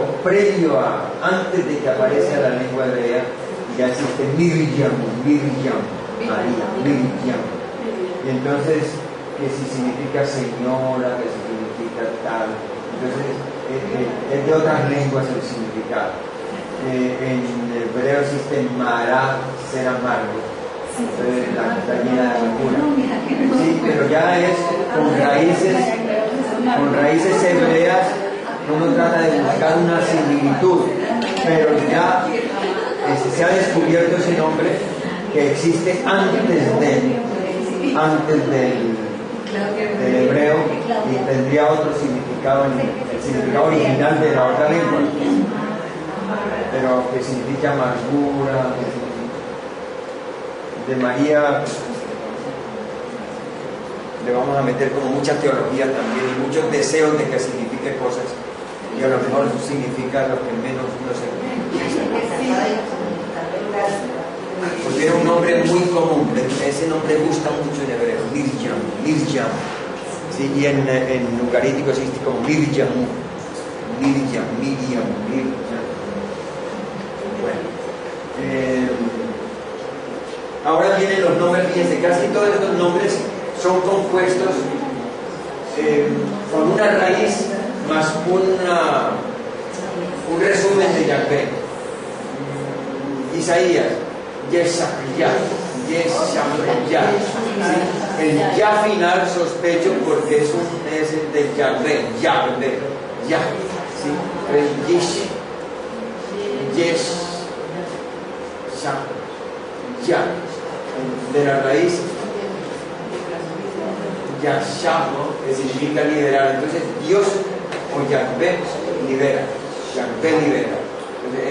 antes de que aparezca la lengua hebrea, ya existe Miriam, María, Miriam. Y entonces, que si significa señora, que si significa tal. Entonces, es de otras lenguas el significado. En hebreo existe Mará, ser amargo. Entonces, la llena de amargura. Sí, pero ya es con raíces hebreas. Uno trata de buscar una similitud, pero ya se ha descubierto ese nombre que existe antes del hebreo y tendría otro significado, el significado original de la otra lengua, pero que significa amargura. De María le vamos a meter como mucha teología también y muchos deseos de que signifique cosas y a lo mejor significa lo que menos no sé. Porque era un nombre muy común, ese nombre gusta mucho en hebreo, Miriam. Sí, y en ugarítico existe como Miriam. Bueno, ahora vienen los nombres, fíjense, casi todos estos nombres son compuestos con una raíz más un resumen de Yahvé. Isaías, Yeshayah, ¿sí? El ya final sospecho porque es el de Yahvé, ¿sí? El ya, de la raíz Yashah, que significa liberar. Entonces Dios o Yahvé libera. Entonces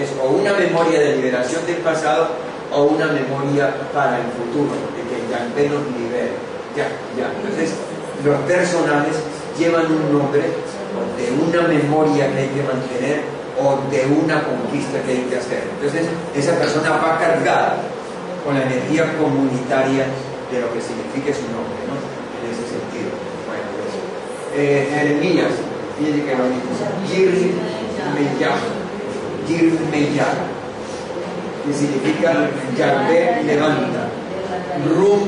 es o una memoria de liberación del pasado o una memoria para el futuro, de que Yahvé nos libere. Entonces los personajes llevan un nombre de una memoria que hay que mantener o de una conquista que hay que hacer. Entonces esa persona va cargada con la energía comunitaria de lo que signifique su nombre, ¿no? En ese sentido. Bueno, pues, Jeremías, fíjense que lo mismo. Yirmeyah, que significa Yahvé levanta. Rum,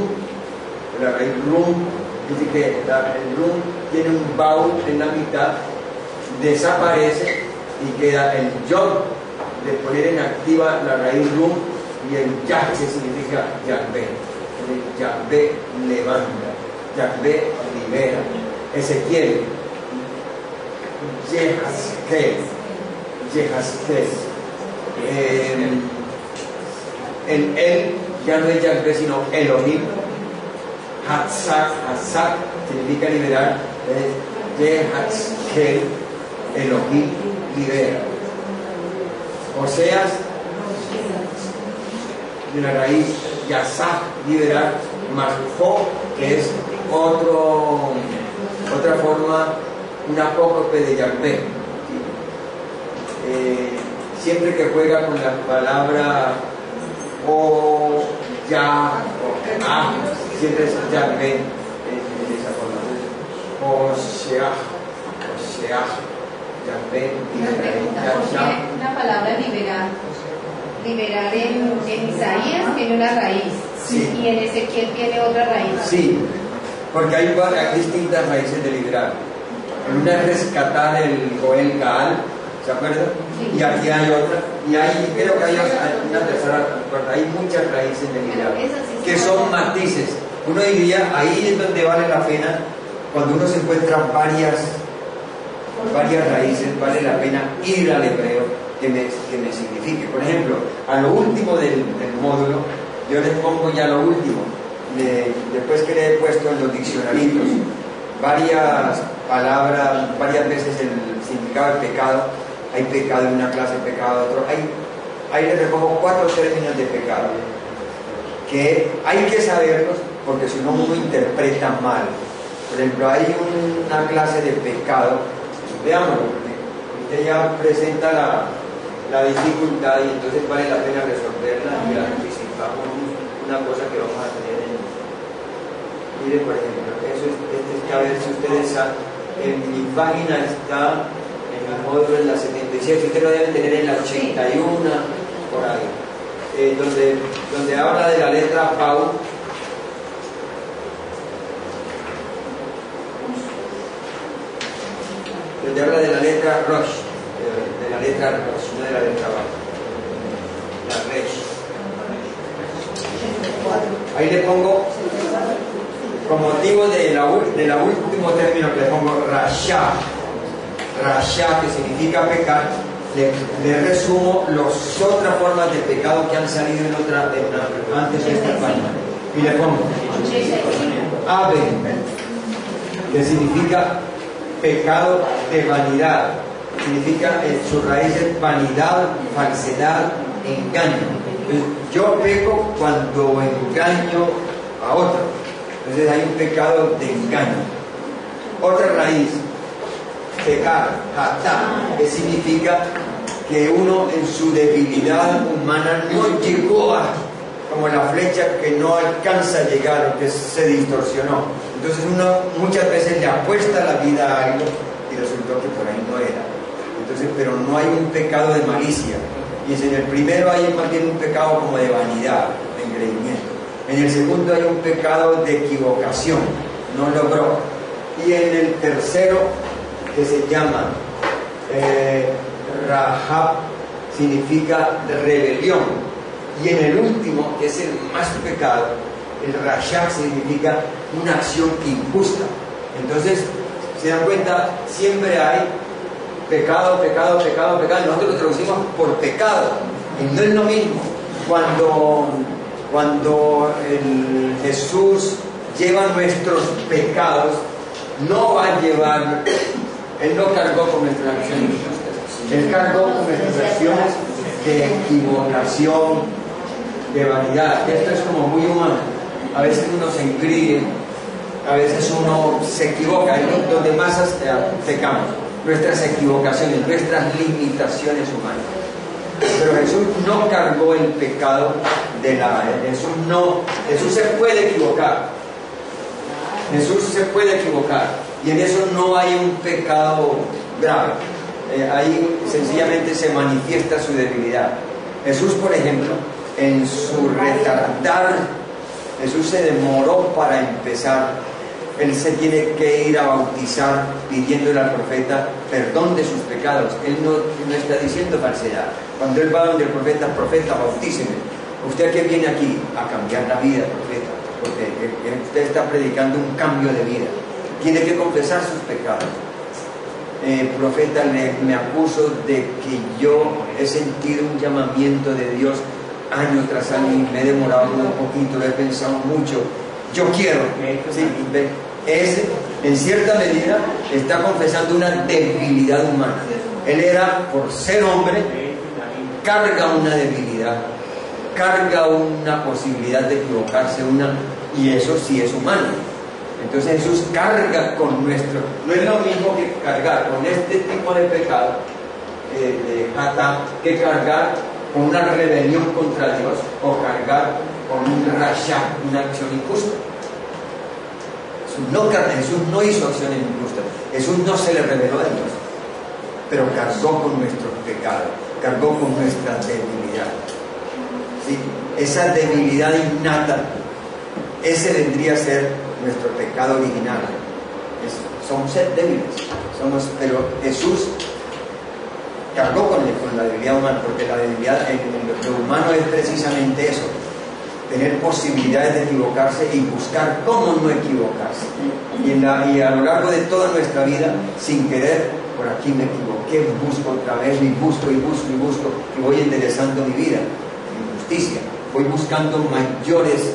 la raíz Rum, dice que el Rum tiene un baúl en la mitad, desaparece y queda el Yod de poner en activa la raíz Rum y el Yah, que significa Yahvé. Yahvé levanta, Yahvé libera. Ezequiel, Yehazkel. Él ya no es Yahvé sino Elohim. Hatzak significa liberar. Yehazkel, Elohim libera. Oseas, de la raíz Yasah, liberar, más Jo, que es otra forma, una apócope de Yahvé. Siempre que juega con la palabra o ya o ah, siempre es Yahvé en esa forma. Oseah, Yahvé, Una pregunta, ¿por qué la palabra liberar? Liberar en Isaías tiene una raíz, Sí. y en Ezequiel tiene otra raíz. Sí, porque hay distintas raíces de liberar. Una es rescatar el Goel Gaal, ¿se acuerdan? Sí. Y aquí hay otra, y hay, creo que hay una tercera, hay muchas raíces de liberar, Pero esas sí que son- son matices. Uno diría, ahí es donde vale la pena, cuando uno se encuentra varias raíces, vale la pena ir al hebreo que me signifique. Por ejemplo, a lo último del módulo, yo les pongo ya lo último, después que le he puesto en los diccionarios varias palabras, varias veces el significado del pecado. Hay pecado en una clase, pecado en otra. Ahí les pongo 4 términos de pecado, que hay que saberlos, porque si no uno interpreta mal. Por ejemplo, hay una clase de pecado, veámoslo, porque usted ya presenta la dificultad y entonces vale la pena resolverla y anticipamos una cosa que vamos a tener en... Mire, por ejemplo, eso es que a ver si ustedes saben, en mi página está, en mi módulo en la 77, ustedes lo deben tener en la 81, por ahí, donde habla de la letra Pau. Donde habla de la letra Rosh, de la letra Rosh, no de la letra Bajo, la Resh. Ahí le pongo, con motivo de la último término que le pongo, Rasha, que significa pecar, le resumo las otras formas de pecado que han salido antes de esta página. Y le pongo Ave, que significa pecado de vanidad, significa en su raíz es vanidad, falsedad, engaño. Entonces, yo peco cuando engaño a otro, entonces hay un pecado de engaño. Otra raíz, pecar, hatá, que significa que uno en su debilidad humana no llegó a, como la flecha que no alcanza a llegar, que se distorsionó. Entonces uno muchas veces le apuesta la vida a algo y resultó que por ahí no era. Entonces, pero no hay un pecado de malicia. Y en el primero hay más bien un pecado como de vanidad, de engreimiento. En el segundo hay un pecado de equivocación, no logró. Y en el tercero, que se llama Rahab, significa rebelión. Y en el último, que es el más pecado, el Rasha significa una acción injusta. Entonces, se dan cuenta, siempre hay pecado, pecado, pecado, pecado. Nosotros lo traducimos por pecado. Y no es lo mismo. Cuando Jesús lleva nuestros pecados, no va a llevar, Él no cargó con nuestras acciones injustas. Él cargó con nuestras acciones de equivocación, de vanidad. Esto es como muy humano. A veces uno se engríe, a veces uno se equivoca, es donde más pecamos, nuestras equivocaciones, nuestras limitaciones humanas. Pero Jesús no cargó el pecado de Jesús se puede equivocar. Jesús se puede equivocar y en eso no hay un pecado grave. Ahí sencillamente se manifiesta su debilidad. Jesús, por ejemplo, en su retardar, Jesús se demoró para empezar. Él se tiene que ir a bautizar pidiéndole al profeta perdón de sus pecados. Él no está diciendo falsedad. Cuando él va donde el profeta, bautíceme. ¿Usted qué viene aquí? A cambiar la vida, profeta, porque usted está predicando un cambio de vida. Tiene que confesar sus pecados. Profeta, me acuso de que yo he sentido un llamamiento de Dios año tras año y me he demorado un poquito, lo he pensado mucho. Yo quiero. ¿Sí? En cierta medida está confesando una debilidad humana. Él era, por ser hombre, carga una debilidad, carga una posibilidad de equivocarse, y eso sí es humano. Entonces Jesús carga con nuestro, no es lo mismo que cargar con este tipo de pecado, de hatá, que cargar con una rebelión contra Dios o cargar con un rasha, una acción injusta. Jesús no hizo acciones injustas, Jesús no se le rebeló a Dios. pero cargó con nuestros pecados, cargó con nuestra debilidad. ¿Sí? Esa debilidad innata, ese vendría a ser nuestro pecado original. Somos seres débiles, pero Jesús cargó con la debilidad humana, porque la debilidad en lo humano es precisamente eso, tener posibilidades de equivocarse y buscar cómo no equivocarse. Y a lo largo de toda nuestra vida, sin querer, por aquí me equivoqué, busco otra vez, y busco, y voy enderezando mi vida en justicia, voy buscando mayores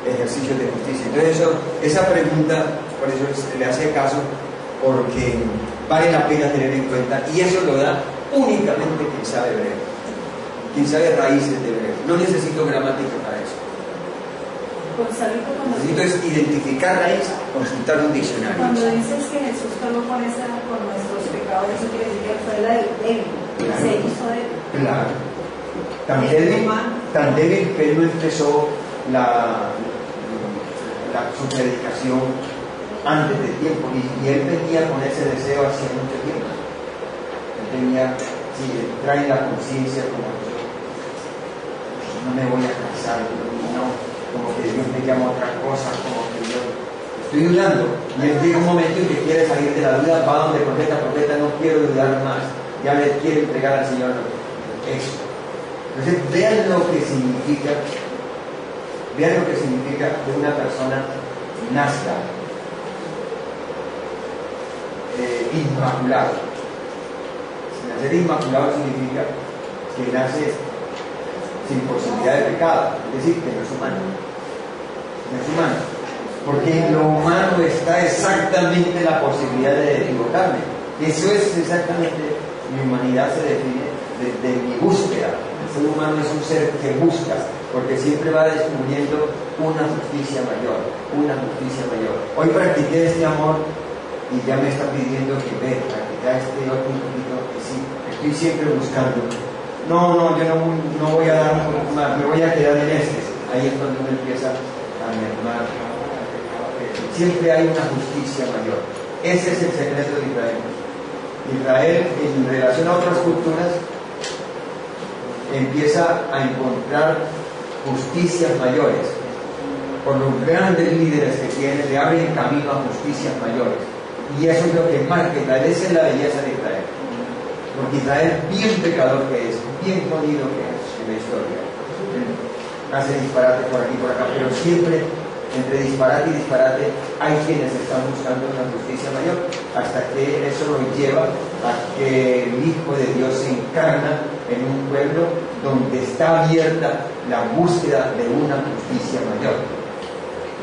ejercicios de justicia. Entonces esa pregunta, por eso le hace caso, porque vale la pena tener en cuenta, y eso lo da únicamente quien sabe hebreo, quien sabe raíces de hebreo. No necesito gramática para eso. Necesito es identificar raíz, consultar un diccionario. Cuando dices que Jesús cargó con nuestros pecados, eso quiere decir que fue la débil, claro. Se hizo débil. Claro. Tan débil que él no empezó su predicación antes del tiempo, y él venía con ese deseo hace mucho tiempo. Él tenía, trae la conciencia como yo, no me voy a casar, no, como que Dios me llama a otra cosa, como que yo estoy dudando, y él llega un momento en que quiere salir de la duda, va donde profeta, no quiero dudar más, ya le quiere entregar al Señor eso. Entonces vean lo que significa que una persona nazca inmaculado. Nacer inmaculado significa que nace sin posibilidad de pecado, es decir, que no es humano. No es humano. Porque en lo humano está exactamente la posibilidad de equivocarme. Eso es exactamente, mi humanidad se define desde mi búsqueda. El ser humano es un ser que busca, porque siempre va descubriendo una justicia mayor. Hoy practiqué este amor y ya me está pidiendo que practicar este otro un poquito, que sí, estoy siempre buscando. No, yo no voy a dar un poco más, me voy a quedar en este. Ahí es cuando uno empieza a mermar. Siempre hay una justicia mayor. Ese es el secreto de Israel. Israel, en relación a otras culturas, empieza a encontrar justicias mayores. Por los grandes líderes que tiene, le abren camino a justicias mayores. Y eso es lo que marca Israel. Esa es la belleza de Israel. Porque Israel, bien pecador que es, bien jodido que es en la historia, hace disparate por aquí y por acá, pero siempre entre disparate y disparate hay quienes están buscando una justicia mayor, hasta que eso lo lleva a que el Hijo de Dios se encarna en un pueblo donde está abierta la búsqueda de una justicia mayor.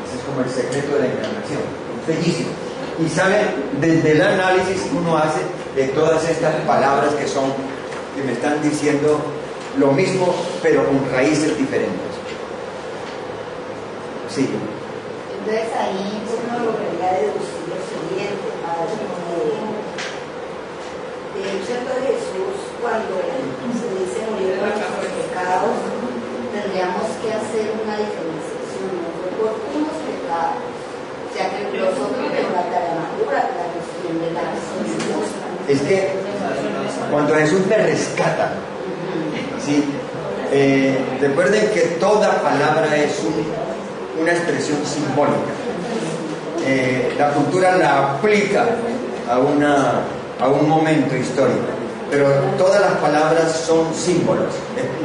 Ese es como el secreto de la encarnación. Es bellísimo. Y sale desde el análisis que uno hace de todas estas palabras que me están diciendo lo mismo, pero con raíces diferentes. Sí. Entonces ahí uno lograría deducir lo siguiente, de hecho entonces Jesús, cuando se dice murió por nuestros pecados, tendríamos que hacer una diferenciación, no fue por unos pecados, o sea que los otros de la tarantura, la cuestión de la acción justa. Es que cuando Jesús me rescata, ¿sí? Recuerden que toda palabra es una expresión simbólica. La cultura la aplica a un momento histórico, pero todas las palabras son símbolos,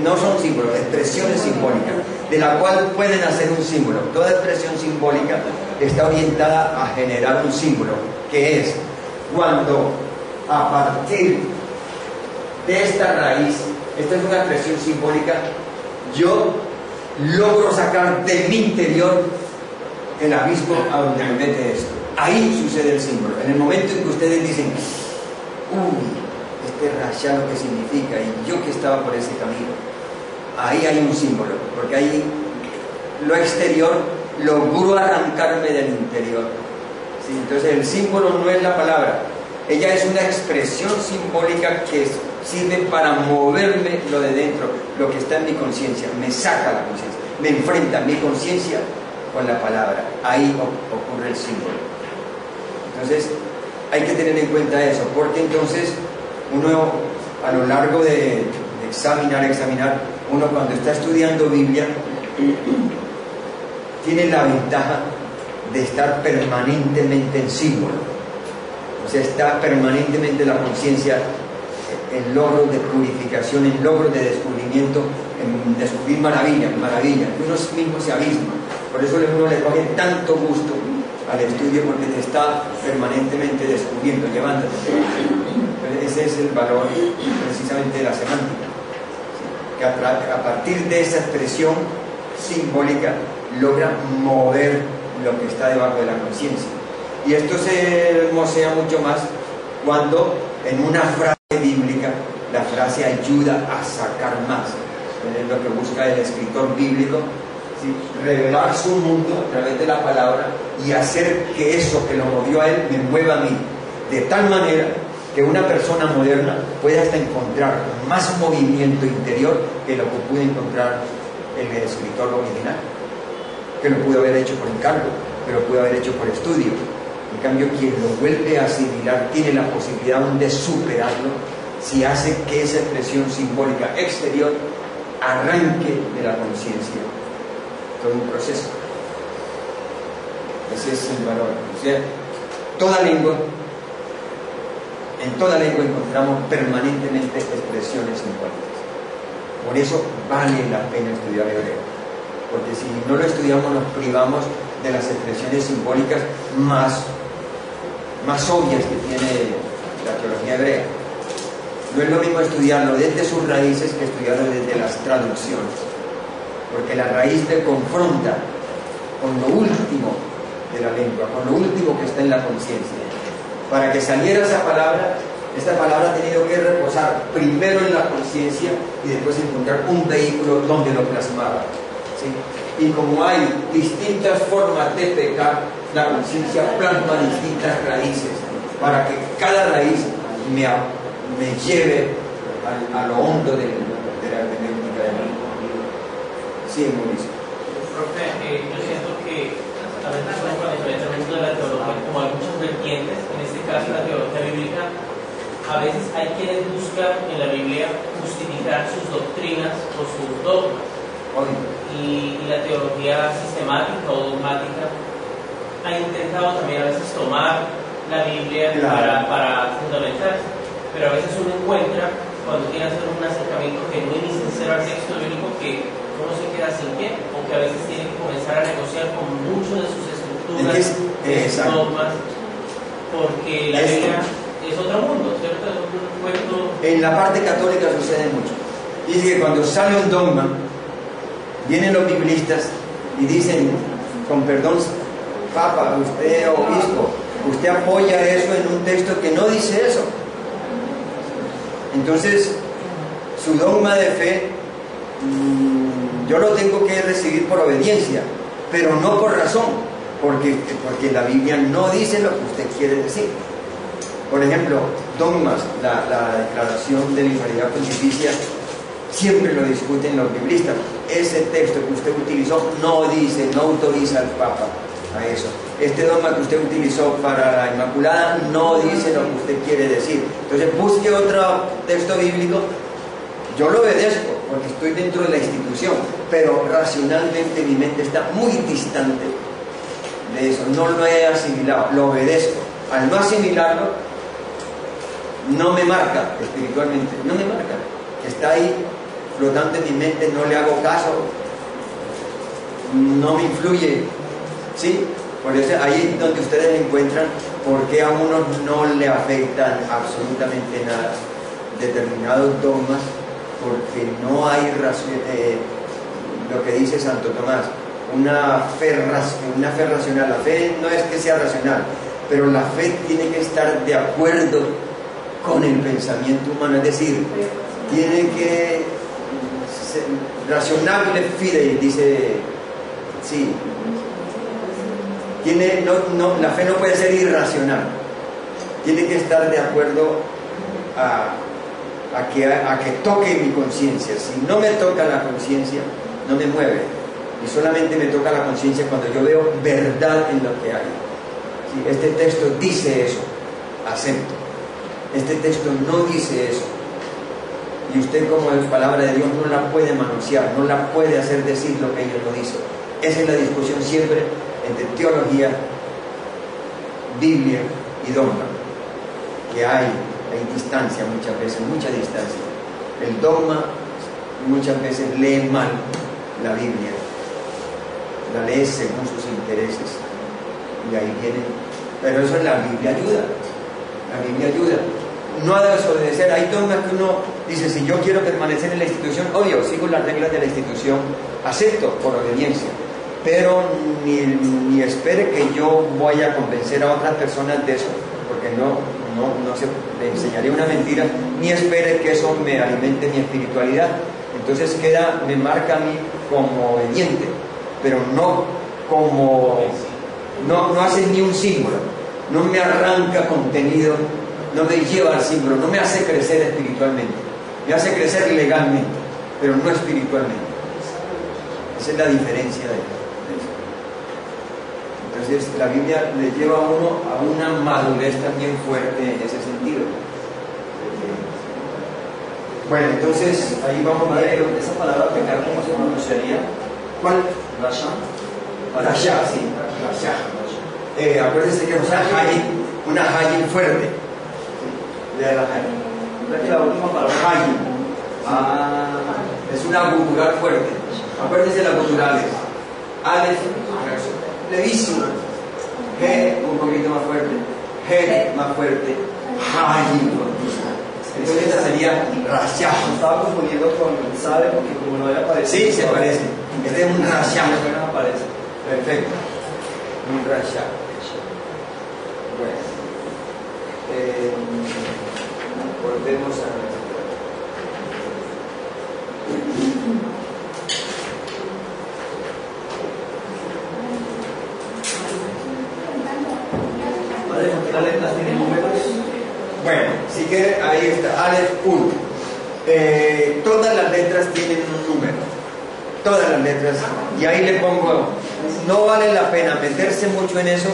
no son símbolos, expresiones simbólicas, de la cual pueden hacer un símbolo. Toda expresión simbólica está orientada a generar un símbolo, que es cuando a partir de esta raíz, esta es una expresión simbólica, yo logro sacar de mi interior el abismo a donde me mete esto. Ahí sucede el símbolo. En el momento en que ustedes dicen, este rayá lo que significa, y yo que estaba por ese camino, ahí hay un símbolo, porque ahí lo exterior logró arrancarme del interior. ¿Sí? Entonces el símbolo no es la palabra, ella es una expresión simbólica que sirve para moverme lo de dentro, lo que está en mi conciencia, me saca la conciencia, me enfrenta mi conciencia con la palabra. Ahí ocurre el símbolo. Entonces hay que tener en cuenta eso, porque entonces Uno, a lo largo de examinar, uno cuando está estudiando Biblia, tiene la ventaja de estar permanentemente en símbolo. O sea, está permanentemente la conciencia en logros de purificación, en logros de descubrimiento, en descubrir maravillas, y uno mismo se abisma. Por eso uno le coge tanto gusto al estudio, porque te está permanentemente descubriendo, llevándote. Ese es el valor precisamente de la semántica, que a partir de esa expresión simbólica logra mover lo que está debajo de la conciencia. Y esto se hermosea mucho más cuando en una frase bíblica la frase ayuda a sacar más. Es lo que busca el escritor bíblico, ¿sí? Revelar su mundo a través de la palabra y hacer que eso que lo movió a él me mueva a mí, de tal manera que una persona moderna pueda hasta encontrar más movimiento interior que lo que pudo encontrar el escritor original, que lo pudo haber hecho por encargo, que lo pudo haber hecho por estudio. En cambio, quien lo vuelve a asimilar tiene la posibilidad aún de superarlo si hace que esa expresión simbólica exterior arranque de la conciencia. Todo un proceso. Ese es el valor. O sea, en toda lengua encontramos permanentemente expresiones simbólicas. Por eso vale la pena estudiar hebreo, porque si no lo estudiamos nos privamos de las expresiones simbólicas más obvias que tiene la teología hebrea. No es lo mismo estudiarlo desde sus raíces que estudiarlo desde las traducciones, porque la raíz te confronta con lo último de la lengua, con lo último que está en la conciencia. Para que saliera esta palabra ha tenido que reposar primero en la conciencia y después encontrar un vehículo donde lo plasmaba, ¿sí? Y como hay distintas formas de pecar, la conciencia plasma distintas raíces para que cada raíz me lleve a lo hondo de la hermenéutica de mí. Sí, Mauricio. Profe, yo siento que a veces cuando se ve el mundo de la teología, como hay muchas vertientes, en este caso la teología bíblica, a veces hay quienes buscan en la Biblia justificar sus doctrinas o sus dogmas. Y la teología sistemática o dogmática ha intentado también a veces tomar la Biblia para fundamentarse, pero a veces uno encuentra, cuando quiere hacer un acercamiento genuino y sincero al texto bíblico, que uno se queda sin pie, o que a veces tiene que comenzar a negociar con muchos de sus estructuras, de sus dogmas, porque la Biblia es otro mundo, ¿cierto? Es otro cuento. En la parte católica sucede mucho. Dice que cuando sale un dogma, vienen los biblistas y dicen, con perdón, Papa, usted obispo, usted apoya eso en un texto que no dice eso. Entonces, su dogma de fe, yo lo tengo que recibir por obediencia, pero no por razón, porque la Biblia no dice lo que usted quiere decir. Por ejemplo, dogmas, la declaración de la infailidad pontificia, siempre lo discuten los biblistas. Ese texto que usted utilizó no dice, no autoriza al Papa a eso. Este dogma que usted utilizó para la Inmaculada no dice lo que usted quiere decir. Entonces busque otro texto bíblico. Yo lo obedezco porque estoy dentro de la institución, pero racionalmente mi mente está muy distante de eso. No lo he asimilado, lo obedezco. Al no asimilarlo, no me marca espiritualmente, no me marca. Está ahí flotando en mi mente, no le hago caso, no me influye, ¿sí? Por eso ahí es donde ustedes encuentran por qué a uno no le afectan absolutamente nada determinados dogmas, porque no hay lo que dice Santo Tomás, una fe racional. La fe no es que sea racional, pero la fe tiene que estar de acuerdo con el pensamiento humano, es decir, tiene que ser razonable fidei, dice, sí, la fe no puede ser irracional, tiene que estar de acuerdo a que toque mi conciencia. Si no me toca la conciencia, no me mueve, y solamente me toca la conciencia cuando yo veo verdad en lo que hay. Sí, este texto dice eso, acepto. Este texto no dice eso. Y usted, como es palabra de Dios, no la puede manosear, no la puede hacer decir lo que ella no dice. Esa es la discusión siempre entre teología, Biblia y dogma, que hay distancia muchas veces, mucha distancia. El dogma muchas veces lee mal la Biblia, la lee según sus intereses, y ahí viene. Pero eso la Biblia ayuda, la Biblia ayuda. No ha de desobedecer. Hay dogmas que uno dice, si yo quiero permanecer en la institución, obvio, sigo las reglas de la institución, acepto por obediencia, pero ni espere que yo vaya a convencer a otras personas de eso, porque no le enseñaría una mentira, ni espere que eso me alimente mi espiritualidad. Entonces me marca a mí como obediente, pero no hace ni un símbolo, no me arranca contenido, no me lleva al símbolo, no me hace crecer espiritualmente, me hace crecer legalmente, pero no espiritualmente. Esa es la diferencia de eso. Entonces la Biblia le lleva a uno a una madurez también fuerte en ese sentido. Bueno, entonces ahí vamos a ver esa palabra pecar, ¿cómo se pronunciaría? ¿Cuál? Rasha. Rasha, sí. Rasha. Acuérdense que es una hayin fuerte. De la hayin. La última palabra. Hayin. Es una gutural fuerte. Acuérdense las guturales. Alef, levísimo. G, un poquito más fuerte. G, más fuerte. Hayin, fuertísimo. Entonces esta sería Rasha. Estaba confundiendo con Sabe porque como no había aparecido. Sí, se parece. Este es un Rasha. No aparece. Perfecto. Un Rasha. Bueno. Volvemos a... ¿Las letras tienen números? Bueno, si quiere, ahí está, Aleph 1. Todas las letras tienen un número. Todas las letras. Y ahí le pongo, no vale la pena meterse mucho en eso,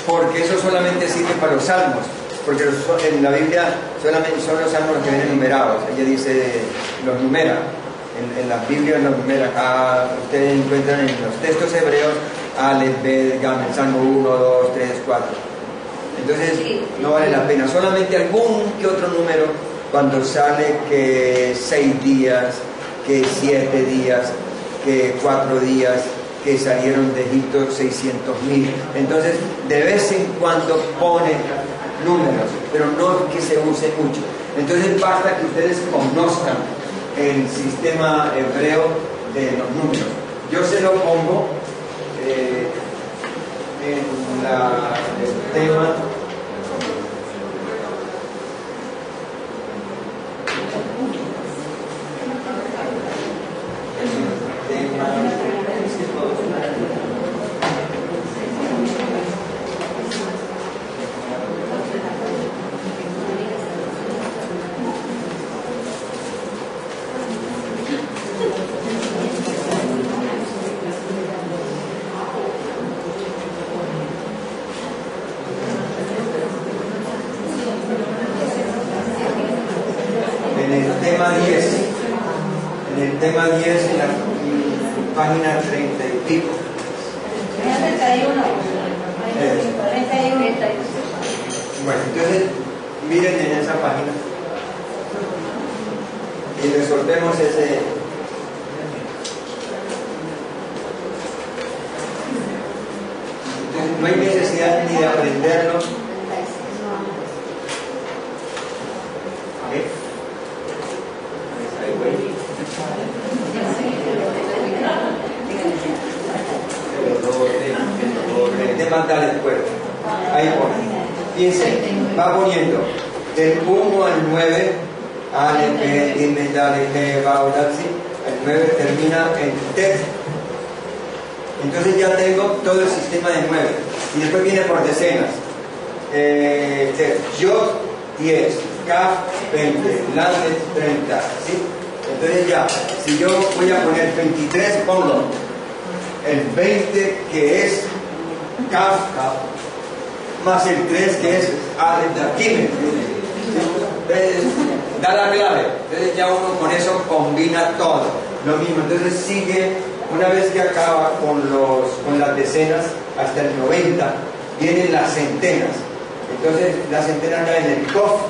porque eso solamente sirve para los salmos. Porque en la Biblia solamente son los salmos los que vienen numerados. Ella dice, los numera. En las Biblias los numera. Ustedes encuentran en los textos hebreos Aleph, Bet, Gam, el Salmo 1, 2, 3, 4. Entonces no vale la pena. Solamente algún que otro número cuando sale que 6 días, que 7 días, que 4 días, que salieron de Egipto 600.000. Entonces de vez en cuando pone números, pero no que se use mucho. Entonces basta que ustedes conozcan el sistema hebreo de los números. Yo se lo pongo en el tema tema 10 en la página 30 y pico. 31. Bueno, entonces miren en esa página y resolvemos ese. Entonces no hay necesidad ni de aprenderlo. Ahí pone. Fíjense, va poniendo del 1 al 9, Aleph, Bet, Gimel, Dalet, He, Vav, Latzi. El 9 termina en Tet. Entonces ya tengo todo el sistema de 9. Y después viene por decenas. Tet, Yod, 10, Kaf, 20, Lamet, 30. ¿Sí? Entonces ya, si yo voy a poner 23, pongo el 20 que es Kaf, más el 3 que es Aleph, Gimel. Entonces, da la clave. Entonces ya uno con eso combina todo. Lo mismo. Entonces sigue, una vez que acaba con las decenas, hasta el 90, vienen las centenas. Entonces las centenas ya en el COF,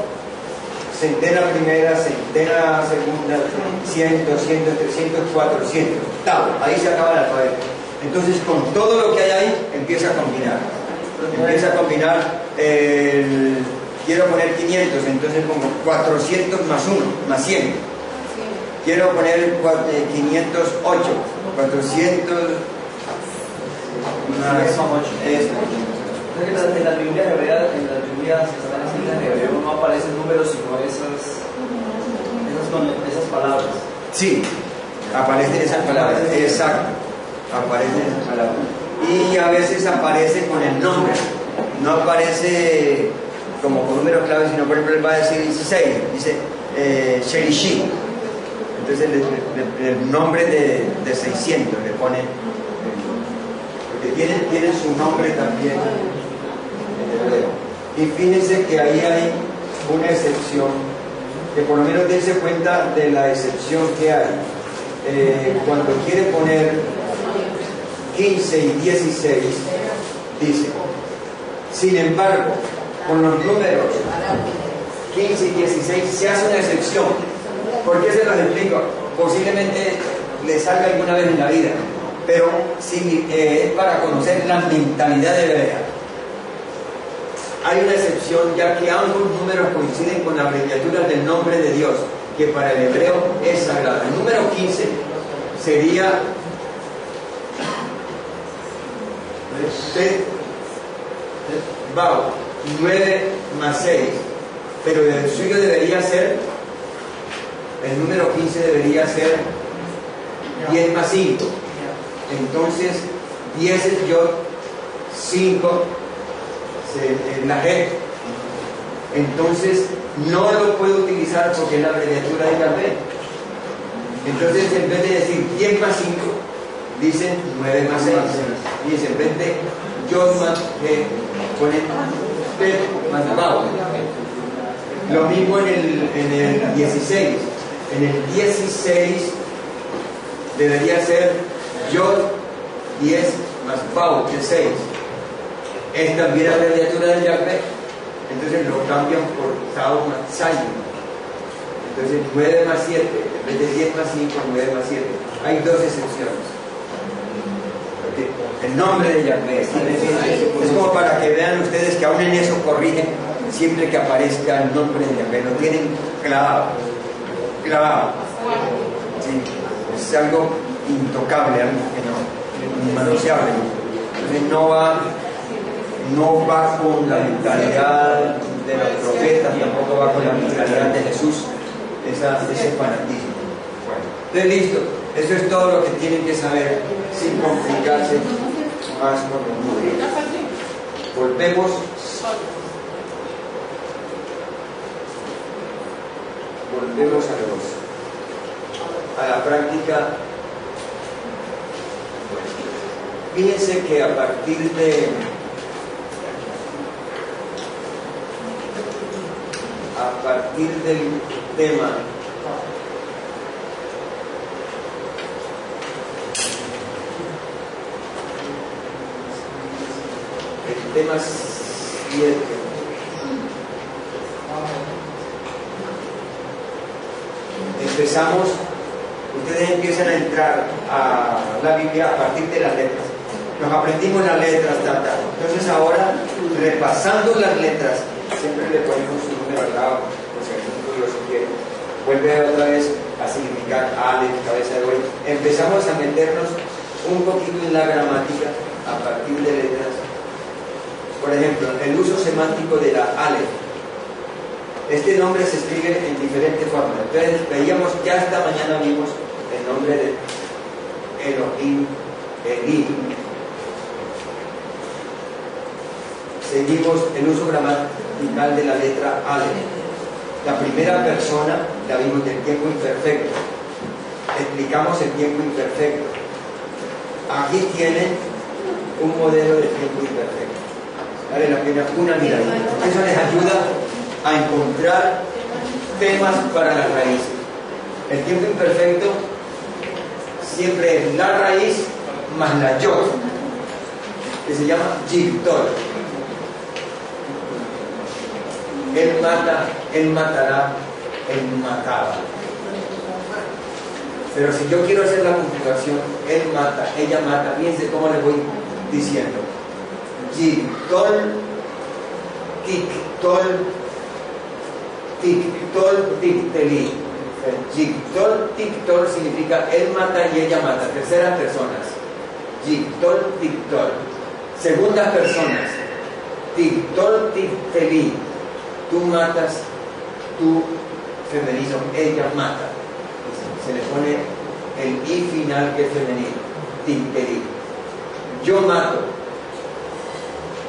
centena primera, centena segunda, 100, 200, 300, 400. Ahí se acaba el alfabeto. Entonces con todo lo que hay ahí empieza a combinar. Empieza a combinar quiero poner 500, entonces pongo 400 más 1, más 100. Quiero poner 508, 400 más esto. En la Biblia hebrea, en las Biblias que están escritas en hebreo no aparecen números, sino esas palabras. Sí, aparecen esas palabras, exacto, aparecen esas palabras. Y a veces aparece con el nombre, no aparece como con números claves, sino por ejemplo él va a decir 16, dice Sherishi. Entonces el nombre de 600 le pone, porque tienen su nombre también en hebreo. Y fíjense que ahí hay una excepción, que por lo menos dense cuenta de la excepción que hay. Cuando quiere poner 15 y 16, dice, sin embargo, con los números 15 y 16 se hace una excepción. ¿Por qué se los explico? Posiblemente le salga alguna vez en la vida, pero si es para conocer la mentalidad hebrea. Hay una excepción, ya que ambos números coinciden con la abreviatura del nombre de Dios, que para el hebreo es sagrado. El número 15 sería Bau, 9 más 6, pero el suyo debería ser, el número 15 debería ser 10 más 5. Entonces 10 es Yod, 5 es la G. Entonces no lo puedo utilizar porque es la abreviatura de Yahvé. Entonces en vez de decir 10 más 5, dicen 9 más 6. Dice, en vez de Yod más G, ponen Bet más Bau. Lo mismo en el 16. En el 16 debería ser Yod 10 más Bau, que es 6. Es también la abreviatura de Yahvé. Entonces lo cambian por Tau más Zayin. Entonces 9 más 7, en vez de 10 más 5, 9 más 7. Hay dos excepciones. El nombre de Yahvé es como para que vean ustedes que aún en eso corrigen siempre que aparezca el nombre de Yahvé. Lo tienen clavado. Sí, es algo intocable, algo que no, inmanoseable. Entonces no va con la mentalidad de los profetas, tampoco va con la mentalidad de Jesús, ese fanatismo. Bueno, entonces listo, eso es todo lo que tienen que saber sin complicarse más con los números. Volvemos a la práctica. Fíjense que a partir del tema tema 7, empezamos, ustedes empiezan a entrar a la Biblia a partir de las letras. Nos aprendimos las letras, entonces ahora, repasando las letras, siempre le ponemos un número al lado, por si algún curioso quiere. Vuelve otra vez a significar Ale, cabeza de buey. Empezamos a meternos un poquito en la gramática a partir de letras. Por ejemplo, el uso semántico de la Ale. Este nombre se escribe en diferentes formas. Entonces veíamos, ya esta mañana vimos el nombre de Elohim, Eli. Seguimos el uso gramatical de la letra Ale. La primera persona la vimos del tiempo imperfecto. Explicamos el tiempo imperfecto. Aquí tienen un modelo de tiempo imperfecto. Vale la pena una mirada. Eso les ayuda a encontrar temas para las raíces. El tiempo imperfecto siempre es la raíz más la yod, que se llama yigdol. Él mata, él matará, él mataba. Pero si yo quiero hacer la conjugación, él mata, ella mata, fíjense cómo le voy diciendo. Yigdol, tiktol, tiktol, tikteli. Yigdol, tiktol significa él mata y ella mata, terceras personas. Yigdol, tiktol. Segundas personas. Tiktol, tikteli. Tú matas, tú femenino, ella mata. Se le pone el i final que es femenino. Tikteli. Yo mato.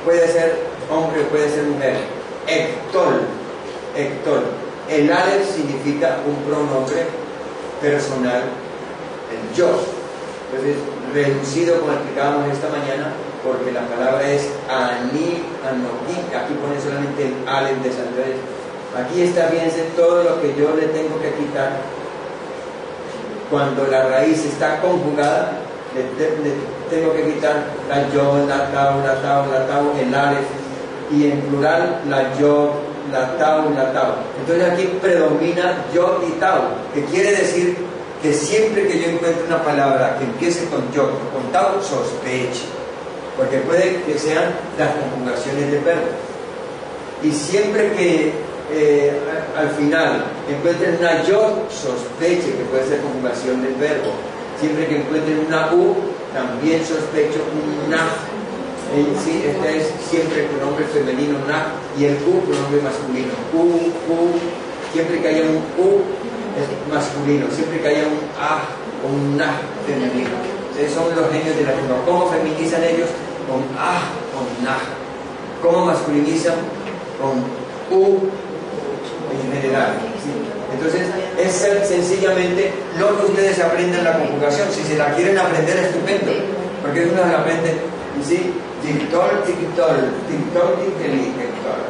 Puede ser hombre o puede ser mujer. Ektol. Ektol. El alef significa un pronombre personal, el yo. Entonces, reducido como explicábamos esta mañana, porque la palabra es ani, anoki. Aquí pone solamente el alef de Santander. Aquí está, fíjense, todo lo que yo le tengo que quitar. Cuando la raíz está conjugada, le tengo que quitar la yo, la tau, el alef, y en plural la yo, la tau. Entonces aquí predomina yo y tau, que quiere decir que siempre que yo encuentre una palabra que empiece con yo o con tau, sospeche, porque puede que sean las conjugaciones de verbo. Y siempre que al final encuentren una yo, sospeche que puede ser conjugación del verbo. Siempre que encuentren una u, también sospecho un na. Sí, este es siempre el pronombre femenino na, y el u, pronombre masculino. U, siempre que haya un u es masculino, siempre que haya un a o un na femenino. Ustedes son los genios de la lengua. ¿Cómo feminizan ellos? Con a, con na. ¿Cómo masculinizan? Con u en general. ¿Sí? Entonces, es sencillamente no que ustedes aprendan la conjugación. Si se la quieren aprender, estupendo, porque uno se la aprende. ¿Sí? Tiktol, tiktol, tiktol, tikteli, tiktol.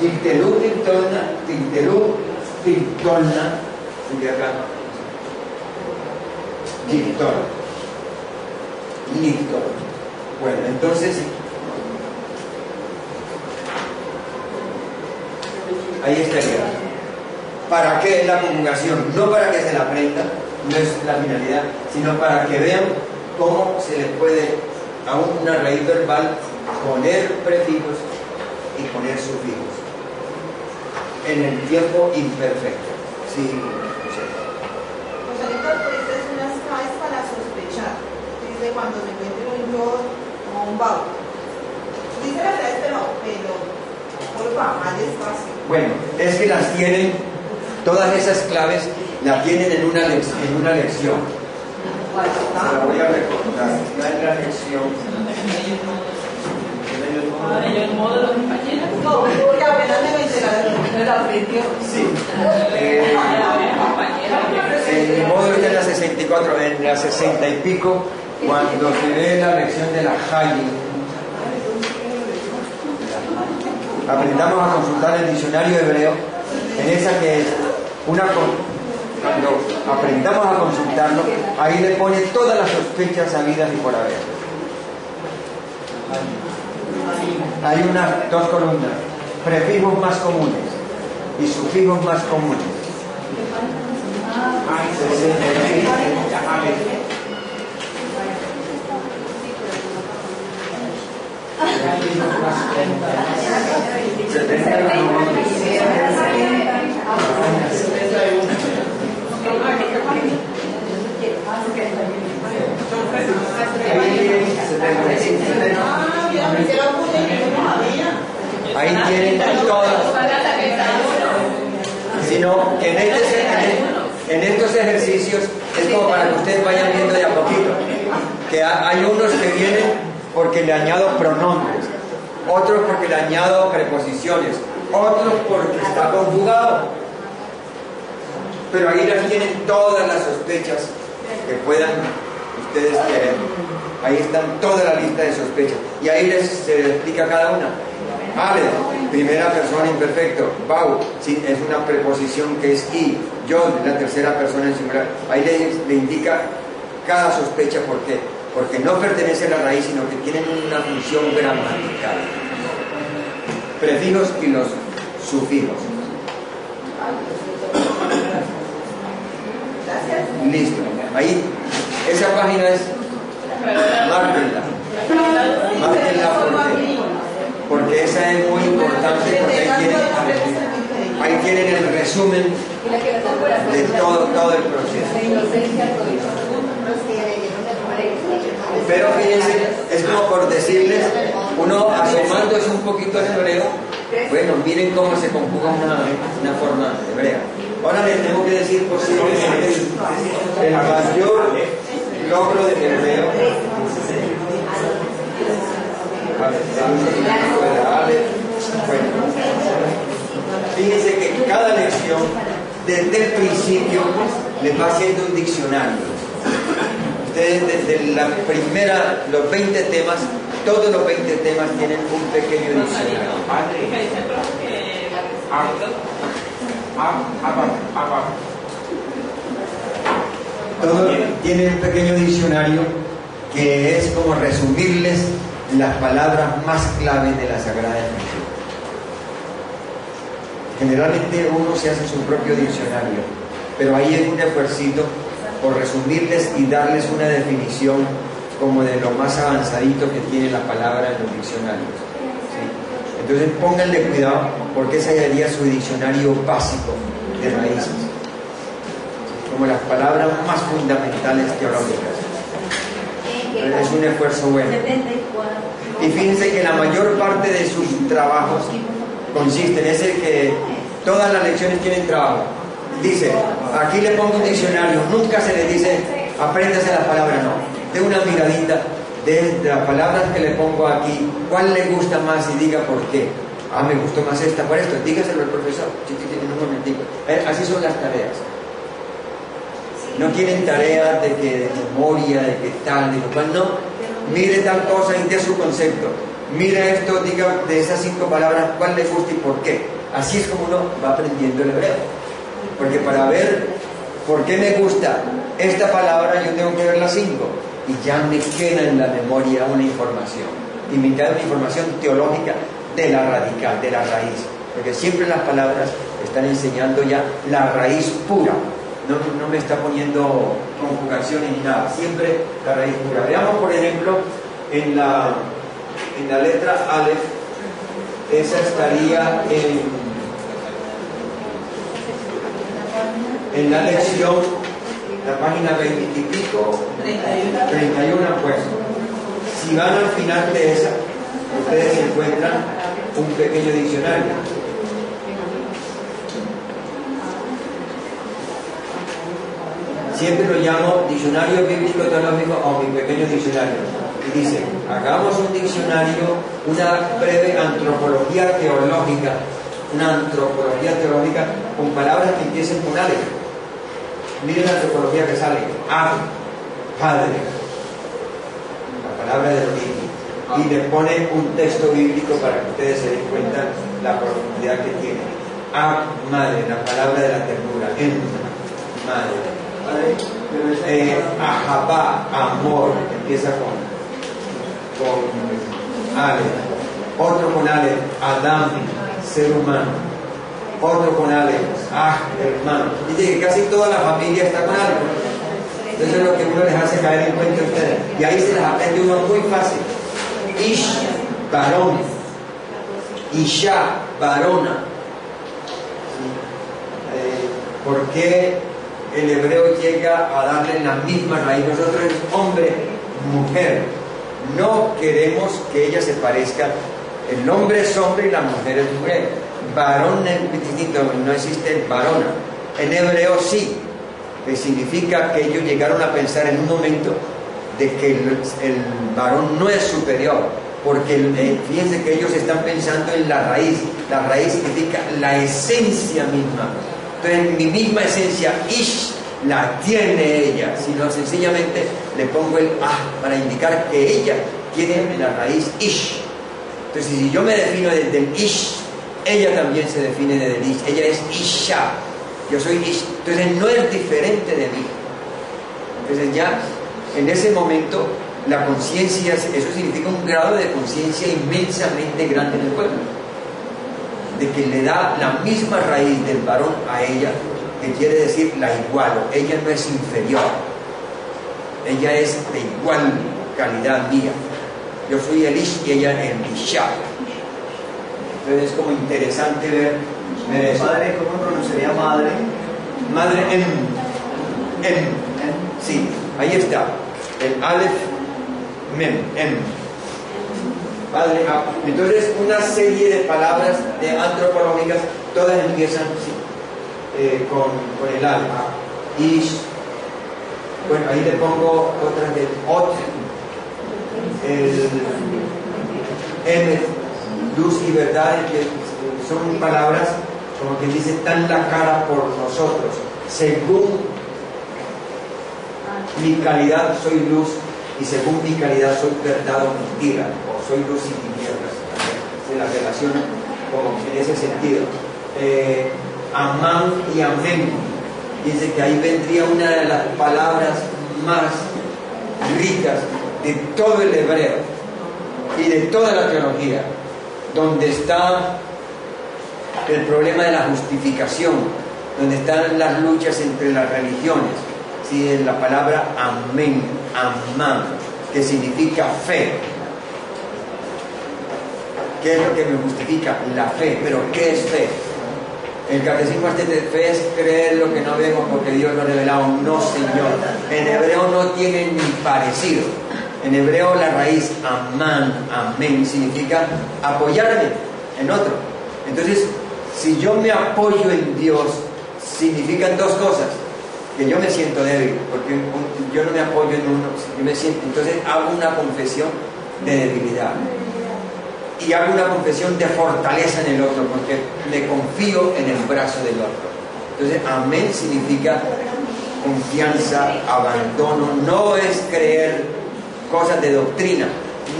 Tiktelu, tiktolna, tiktelu, tiktolna. Y acá. Tiktol. Niktol. Bueno, entonces, ahí estaría. ¿Para qué es la conjugación? No para que se la aprendan, no es la finalidad, sino para que vean cómo se les puede a una raíz verbal poner prefijos y poner sufijos en el tiempo imperfecto. Sí, Pues ahorita es unas claves para sospechar. Dice cuando se encuentre un yo o un bauto. Dice la clave, pero porfa, más despacio. bueno, es que las tienen, todas esas claves las tienen en una lección. Se la voy a recordar, está en la lección. El modo de los compañeros. No, porque apenas me enteraron. La aprendió. Sí. El módulo está en la 64, en la 60 y pico, cuando se ve la lección de la Hayi. Aprendamos a consultar el diccionario hebreo, en esa que es una... Cuando aprendamos a consultarlo, ahí le pone todas las sospechas habidas y por haber. Hay unas dos columnas, prefijos más comunes y sufijos más comunes. Ahí tienen todas. Sino que en estos ejercicios es como para que ustedes vayan viendo de a poquito. Que hay unos que vienen porque le añado pronombres, otros porque le añado preposiciones, otros porque está conjugado. Pero ahí las tienen todas las sospechas que puedan ustedes querer. Ahí están toda la lista de sospechas. Y ahí se les explica cada una. Vale. primera persona imperfecto. Bau, sí, es una preposición que es I. John, la tercera persona en singular. Ahí le indica cada sospecha. ¿Por qué? Porque no pertenece a la raíz, sino que tienen una función gramatical. Prefijos y los sufijos. Listo. Ahí, esa página es, márquenla. Márquenla porque esa es muy importante, porque ahí tienen el resumen de todo el proceso. Pero fíjense, es como por decirles, uno asomándose un poquito al hebreo, bueno, miren cómo se conjuga una forma hebrea. Ahora les tengo que decir posiblemente el mayor logro del hebreo. Bueno, fíjense que cada lección, desde el principio, les va haciendo un diccionario. Ustedes desde la primera, los 20 temas, todos los 20 temas tienen un pequeño diccionario. Todos tienen un pequeño diccionario que es como resumirles las palabras más claves de la Sagrada Escritura. Generalmente uno se hace su propio diccionario, pero ahí es un esfuercito por resumirles y darles una definición como de lo más avanzadito que tiene la palabra en los diccionarios. ¿Sí? Entonces pónganle cuidado porque ese sería su diccionario básico de raíces, como las palabras más fundamentales teológicas. Es un esfuerzo bueno. Y fíjense que la mayor parte de sus trabajos consiste en ese que todas las lecciones tienen trabajo. Dice, aquí le pongo un diccionario, nunca se le dice, apréndase las palabras, no. De una miradita de las palabras que le pongo aquí, ¿cuál le gusta más? Y diga por qué. Ah, me gustó más esta, por esto, dígaselo al profesor. En un momentito. Así son las tareas. No quieren tareas de que de memoria, de que tal, de lo cual, no. Mire tal cosa y dé su concepto. Mire esto, diga de esas 5 palabras cuál le gusta y por qué. Así es como uno va aprendiendo el hebreo. Porque para ver por qué me gusta esta palabra, yo tengo que ver las 5. Y ya me queda en la memoria una información. Y me queda una información teológica de la radical, de la raíz. Porque siempre las palabras están enseñando ya la raíz pura. No me está poniendo conjugaciones ni nada, siempre la raíz pura. Veamos, por ejemplo, en la letra Aleph, esa estaría en la lección, la página 20 y pico, 31, pues. Si van al final de esa, ustedes encuentran un pequeño diccionario. Siempre lo llamo diccionario bíblico teológico o mi pequeño diccionario. Y dice, hagamos un diccionario, una breve antropología teológica, con palabras que empiecen con Aleph. Miren la antropología que sale. Padre. La palabra del origen. Y le pone un texto bíblico para que ustedes se den cuenta la profundidad que tiene. Madre, la palabra de la ternura. Madre. Ahabá, amor, empieza con Ale, otro con Ale, Adán, ser humano, otro con Ale, hermano. Dice que casi toda la familia está con Ale. Eso es lo que uno les hace caer en cuenta a ustedes. Y ahí se les aprende uno muy fácil. Ish, varón. Isha, varona. ¿Por qué el hebreo llega a darle la misma raíz? Nosotros es hombre, mujer. No queremos que ella se parezca. El hombre es hombre y la mujer es mujer. Varón es distinto, no existe varona. En hebreo sí, que significa que ellos llegaron a pensar en un momento de que el varón no es superior, porque fíjense que ellos están pensando en la raíz. La raíz significa la esencia misma. Entonces mi misma esencia, ish, la tiene ella, sino sencillamente le pongo el para indicar que ella tiene la raíz ish. Entonces si yo me defino desde el ish, ella también se define de Ish. Ella es Isha. Yo soy Ish. Entonces no es diferente de mí. Entonces ya en ese momento la conciencia, eso significa un grado de conciencia inmensamente grande en el pueblo, de que le da la misma raíz del varón a ella, que quiere decir la igualo. Ella no es inferior, ella es de igual calidad mía. Yo soy el Ish y ella el Isha. Entonces es como interesante ver eso. Madre, ¿cómo pronunciaría madre? Madre sí, ahí está el Aleph Mem, Padre. Entonces una serie de palabras de antropológicas, todas empiezan con el Aleph. Ish. Bueno, ahí le pongo otras de Ot, el Emet, luz y verdad, que son palabras como que dice, dan la cara por nosotros. Según mi calidad soy luz, y según mi calidad soy verdad o mentira, o soy luz y tinieblas. Se la relaciona como en ese sentido. Amán y amén. Dice que ahí vendría una de las palabras más ricas de todo el hebreo y de toda la teología, donde está el problema de la justificación, donde están las luchas entre las religiones. Sí, es la palabra amén, amán, que significa fe. ¿Qué es lo que me justifica? La fe. ¿Pero qué es fe? El catecismo de fe es creer lo que no vemos porque Dios lo ha revelado. No, Señor. En hebreo no tiene ni parecido. En hebreo la raíz amán, amén, significa apoyarme en otro. Entonces, si yo me apoyo en Dios, significan dos cosas. Que yo me siento débil, porque yo no me apoyo en uno, yo me siento, entonces hago una confesión de debilidad. Y hago una confesión de fortaleza en el otro, porque me confío en el brazo del otro. Entonces, amén significa confianza, abandono, no es creer cosas de doctrina,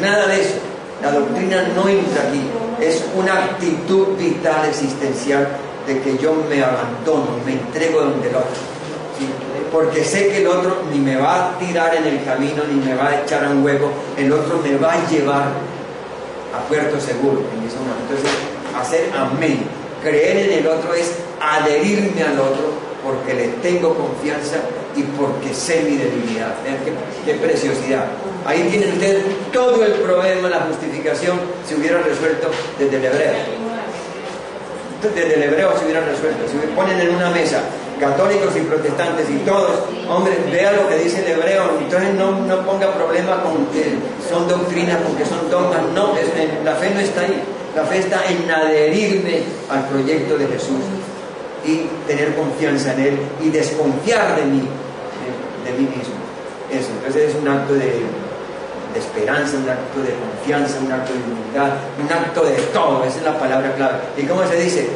nada de eso. La doctrina no entra aquí, es una actitud vital, existencial, de que yo me abandono, me entrego donde el otro. ¿Sí? Porque sé que el otro ni me va a tirar en el camino, ni me va a echar a un hueco, el otro me va a llevar a puerto seguro en ese momento. Entonces, hacer amén, creer en el otro es adherirme al otro porque le tengo confianza y porque sé mi debilidad. Vean qué preciosidad. Ahí tienen ustedes todo el problema, la justificación se hubiera resuelto desde el hebreo. Desde el hebreo se hubiera resuelto. Si me ponen en una mesa católicos y protestantes y todos, hombre, vea lo que dice el hebreo, entonces no ponga problema con que son doctrinas, con que son dogmas. No, la fe no está ahí. La fe está en adherirme al proyecto de Jesús y tener confianza en Él y desconfiar de mí mismo. Eso, entonces es un acto de esperanza, un acto de confianza, un acto de humildad, un acto de todo. Esa es la palabra clave. ¿Y cómo se dice?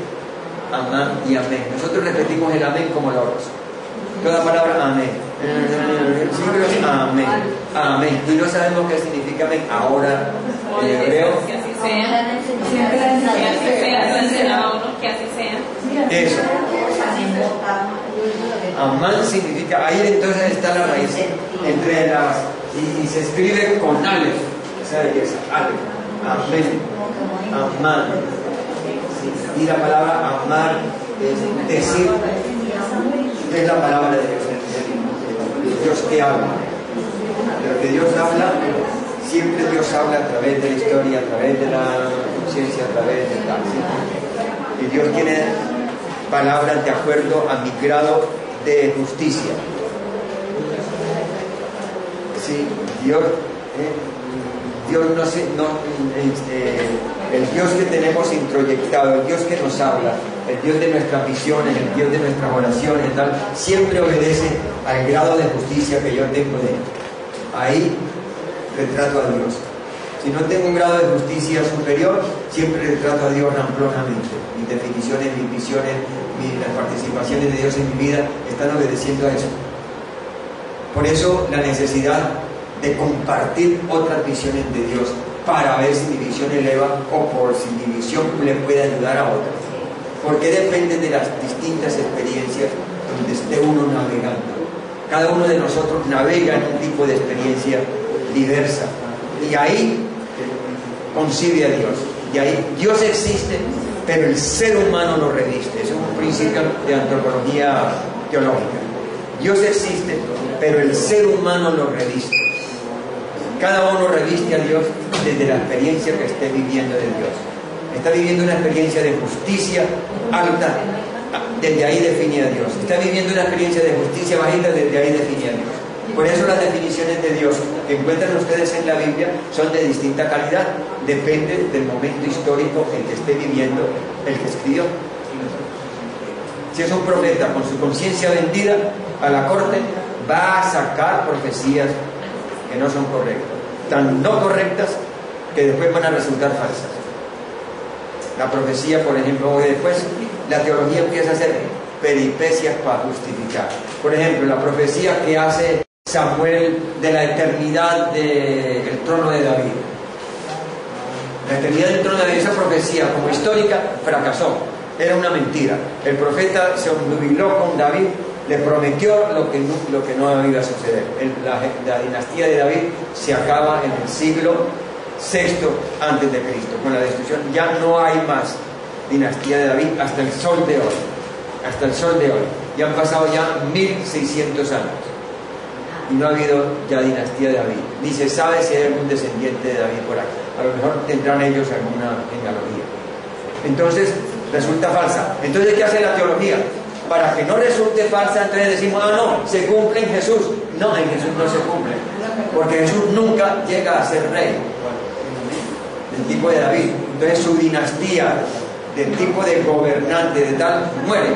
Amén y amén. Nosotros repetimos el amén como loros. Toda palabra amén. Siglos amén. Amén. Y no sabemos qué significa amén. Ahora, en hebreo. Que así sea. Que así sea. Eso. Amán significa, ahí entonces está la raíz entre las, y se escribe con Aleph, esa belleza, Aleph, amén, amán. Y la palabra amar es decir, es la palabra de Dios, Dios que habla. Pero que Dios habla, siempre Dios habla a través de la historia, a través de la conciencia, a través de la acción. Y Dios tiene palabras de acuerdo a mi grado de justicia. Sí, Dios no sé, el Dios que tenemos introyectado, el Dios que nos habla, el Dios de nuestras visiones, el Dios de nuestras oraciones, tal, siempre obedece al grado de justicia que yo tengo de Él. Ahí retrato a Dios. Si no tengo un grado de justicia superior, siempre retrato a Dios ramplonamente. Mis definiciones, mis visiones, las participaciones de Dios en mi vida están obedeciendo a eso. Por eso la necesidad de compartir otras visiones de Dios para ver si mi visión eleva o por si mi visión le puede ayudar a otros. Porque depende de las distintas experiencias donde esté uno navegando. Cada uno de nosotros navega en un tipo de experiencia diversa. Y ahí concibe a Dios. Y ahí Dios existe, pero el ser humano lo reviste. Eso es un principio de antropología teológica. Dios existe, pero el ser humano lo reviste. Cada uno reviste a Dios desde la experiencia que esté viviendo de Dios. Está viviendo una experiencia de justicia alta, desde ahí define a Dios. Está viviendo una experiencia de justicia bajita, desde ahí define a Dios. Por eso las definiciones de Dios que encuentran ustedes en la Biblia son de distinta calidad. Depende del momento histórico en que esté viviendo el que escribió. Si es un profeta con su conciencia vendida a la corte, va a sacar profecías que no son correctas, tan no correctas que después van a resultar falsas. La profecía, por ejemplo, hoy después, la teología empieza a hacer peripecias para justificar. Por ejemplo, la profecía que hace Samuel de la eternidad del trono de David. La eternidad del trono de David, esa profecía como histórica fracasó, era una mentira. El profeta se obnubiló con David, le prometió lo que no iba a suceder. La dinastía de David se acaba en el siglo VI antes de Cristo, con la destrucción. Ya no hay más dinastía de David hasta el sol de hoy. Hasta el sol de hoy. Ya han pasado ya 1600 años. Y no ha habido ya dinastía de David. Ni se sabe si hay algún descendiente de David por aquí. A lo mejor tendrán ellos alguna genealogía. Entonces, resulta falsa. Entonces, ¿qué hace la teología? Para que no resulte falsa, entonces decimos, no, se cumple en Jesús. No, en Jesús no se cumple. Porque Jesús nunca llega a ser rey del tipo de David. Entonces su dinastía del tipo de gobernante de tal muere.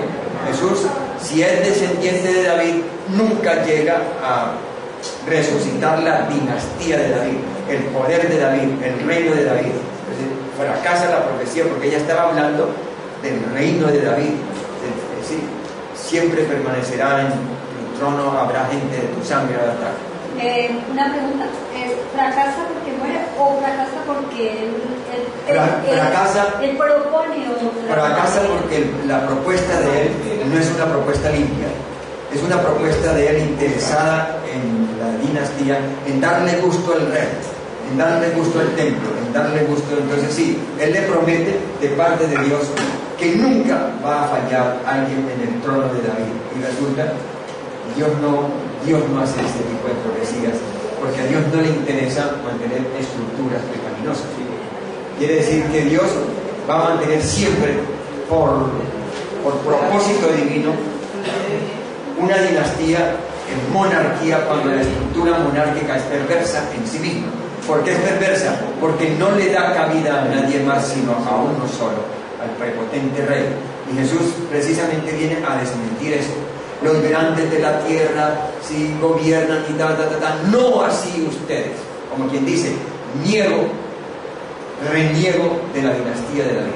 Jesús, si es descendiente de David, nunca llega a resucitar la dinastía de David, el poder de David, el reino de David. Entonces, fracasa la profecía porque ella estaba hablando del reino de David. Sí, siempre permanecerá en tu trono, habrá gente de tu sangre. Una pregunta, ¿fracasa porque muere o fracasa porque él propone o fracasa porque la propuesta de él no es una propuesta limpia, es una propuesta de él interesada en la dinastía, en darle gusto al rey, en darle gusto al templo, en darle gusto. Entonces sí, él le promete de parte de Dios que nunca va a fallar alguien en el trono de David, y resulta Dios no hace ese tipo de profecías, porque a Dios no le interesa mantener estructuras pecaminosas. Quiere decir que Dios va a mantener siempre, por propósito divino, una dinastía en monarquía cuando la estructura monárquica es perversa en sí misma. ¿Por qué es perversa? Porque no le da cabida a nadie más sino a uno solo, al prepotente rey. Y Jesús precisamente viene a desmentir eso. Los grandes de la tierra sí gobiernan y no así ustedes, como quien dice, reniego de la dinastía de David.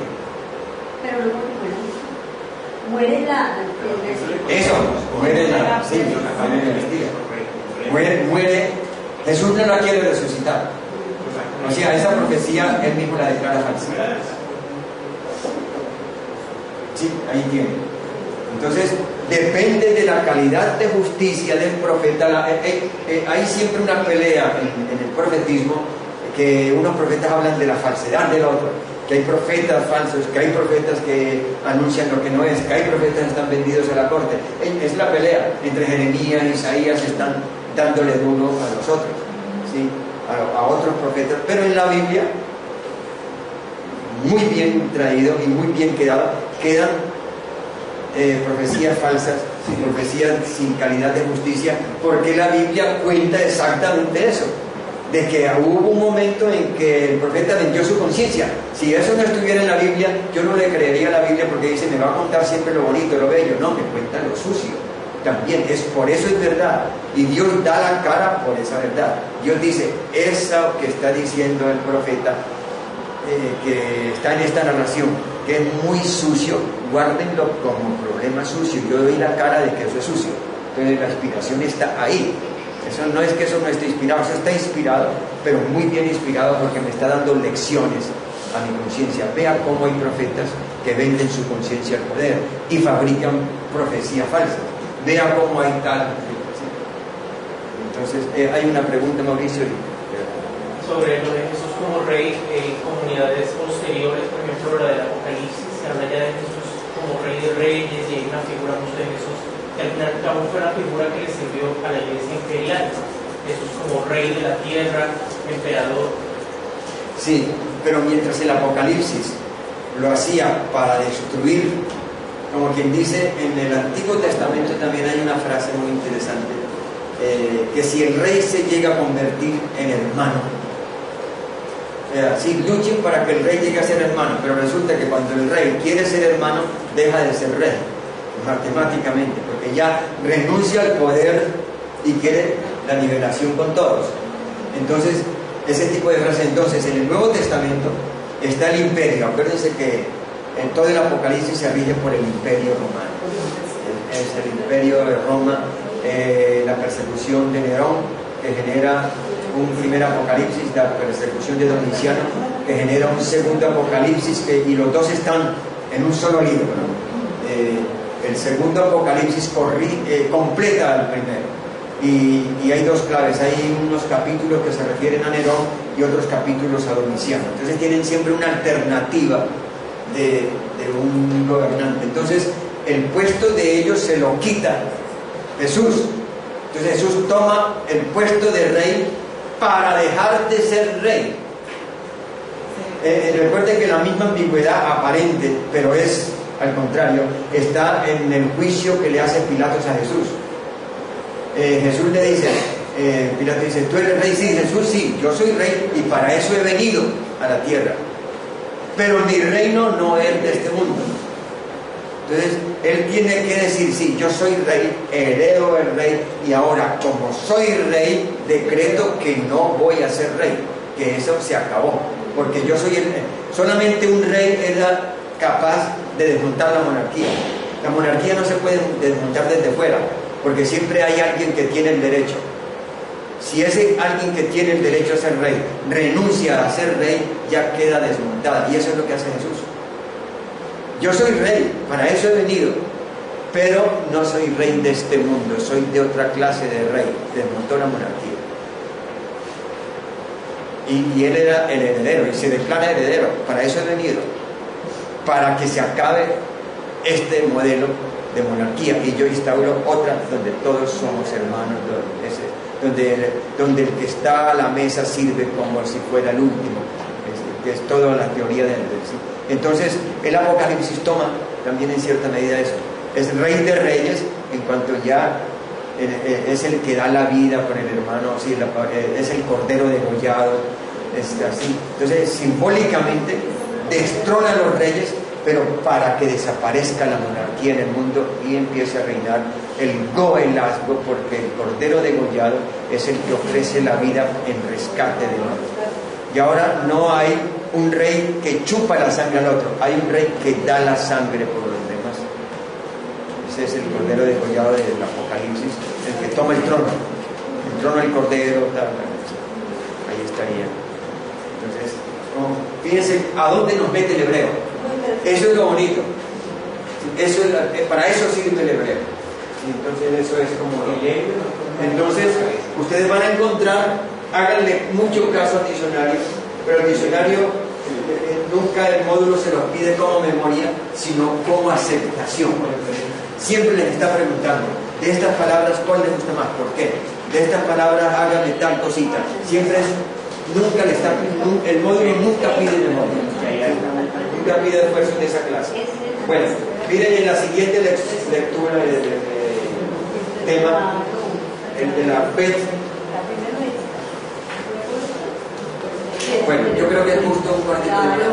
Pero luego muere la dinastía. Muere, Jesús no la quiere resucitar. O sea, esa profecía él mismo la declara falsa. Sí, ahí tiene. Entonces, depende de la calidad de justicia del profeta. Hay siempre una pelea en el profetismo, que unos profetas hablan de la falsedad del otro, que hay profetas falsos, que hay profetas que anuncian lo que no es, que hay profetas que están vendidos a la corte. Es la pelea entre Jeremías e Isaías, están dándole duro a los otros, ¿sí? a otros profetas. Pero en la Biblia, muy bien traído y muy bien quedan profecías falsas, profecías sin calidad de justicia, porque la Biblia cuenta exactamente eso, de que hubo un momento en que el profeta vendió su conciencia. Si eso no estuviera en la Biblia, yo no le creería a la Biblia, porque dice, me va a contar siempre lo bonito, lo bello. No, me cuenta lo sucio también. Por eso es verdad, y Dios da la cara por esa verdad. Dios dice, eso que está diciendo el profeta, que está en esta narración, que es muy sucio, guárdenlo como problema sucio. Yo doy la cara de que eso es sucio. Entonces la explicación está ahí. Eso no es que eso no esté inspirado, eso está inspirado, pero muy bien inspirado porque me está dando lecciones a mi conciencia. Vea cómo hay profetas que venden su conciencia al poder y fabrican profecías falsas. Vea cómo hay tal. Entonces, hay una pregunta, Mauricio. Sobre lo de Jesús como rey en comunidades posteriores, por ejemplo la del Apocalipsis, se habla ya de Jesús como rey de reyes y hay una figura justo de Jesús que al final y al cabo fue la figura que le sirvió a la iglesia imperial. Jesús como rey de la tierra, emperador. Sí, pero mientras el Apocalipsis lo hacía para destruir, como quien dice, en el Antiguo Testamento también hay una frase muy interesante, que si el rey se llega a convertir en hermano, sí, luchen para que el rey llegue a ser hermano, pero resulta que cuando el rey quiere ser hermano, deja de ser rey, matemáticamente, porque ya renuncia al poder y quiere la nivelación con todos. Entonces, ese tipo de frase. Entonces, en el Nuevo Testamento está el imperio. Acuérdense que en todo el Apocalipsis se rige por el imperio romano. Es el imperio de Roma, la persecución de Nerón, que genera un primer Apocalipsis, la persecución de Domiciano, que genera un segundo Apocalipsis, y los dos están en un solo libro, ¿no? El segundo Apocalipsis completa al primero. Y hay dos claves, hay unos capítulos que se refieren a Nerón y otros capítulos a Domiciano. Entonces tienen siempre una alternativa de un gobernante. Entonces el puesto de ellos se lo quita Jesús. Entonces Jesús toma el puesto de rey para dejar de ser rey. Recuerden que la misma ambigüedad aparente, pero es al contrario, está en el juicio que le hace Pilatos a Jesús. Jesús le dice, Pilato dice, ¿tú eres rey? Sí, Jesús, sí, yo soy rey y para eso he venido a la tierra. Pero mi reino no es de este mundo. Entonces, él tiene que decir, sí, yo soy rey, heredo el rey, y ahora, como soy rey, decreto que no voy a ser rey, que eso se acabó. Porque yo soy solamente un rey era capaz de desmontar la monarquía. La monarquía no se puede desmontar desde fuera, porque siempre hay alguien que tiene el derecho. Si ese alguien que tiene el derecho a ser rey renuncia a ser rey, ya queda desmontada, y eso es lo que hace Jesús. Yo soy rey, para eso he venido, pero no soy rey de este mundo, soy de otra clase de rey, desmontó la monarquía. Y él era el heredero, y se declara heredero, para eso he venido, para que se acabe este modelo de monarquía, y yo instauro otra donde todos somos hermanos, donde el que está a la mesa sirve como si fuera el último, que es toda la teoría del sí. Entonces el Apocalipsis toma también en cierta medida eso, es rey de reyes en cuanto ya es el que da la vida por el hermano, sí, es el cordero degollado, así. Entonces simbólicamente destrona a los reyes, pero para que desaparezca la monarquía en el mundo y empiece a reinar el goelazgo, porque el cordero degollado es el que ofrece la vida en rescate de otro. Y ahora no hay un rey que chupa la sangre al otro, hay un rey que da la sangre por los demás. Ese es el cordero degollado del Apocalipsis, el que toma el trono del cordero, ahí estaría. Entonces, fíjense a dónde nos mete el hebreo. Eso es lo bonito. Eso es para eso sirve el hebreo. Entonces eso es como. Entonces ustedes van a encontrar, háganle mucho caso al diccionario, pero el diccionario nunca el módulo se los pide como memoria, sino como aceptación. Siempre les está preguntando, de estas palabras, ¿cuál les gusta más? ¿Por qué? De estas palabras, háganle tal cosita. Siempre es, nunca le está, el módulo nunca pide memoria. Nunca pide esfuerzo de esa clase. Bueno, miren en la siguiente lectura del tema, el de la fe. Bueno, yo creo que es justo un cuartito de hora.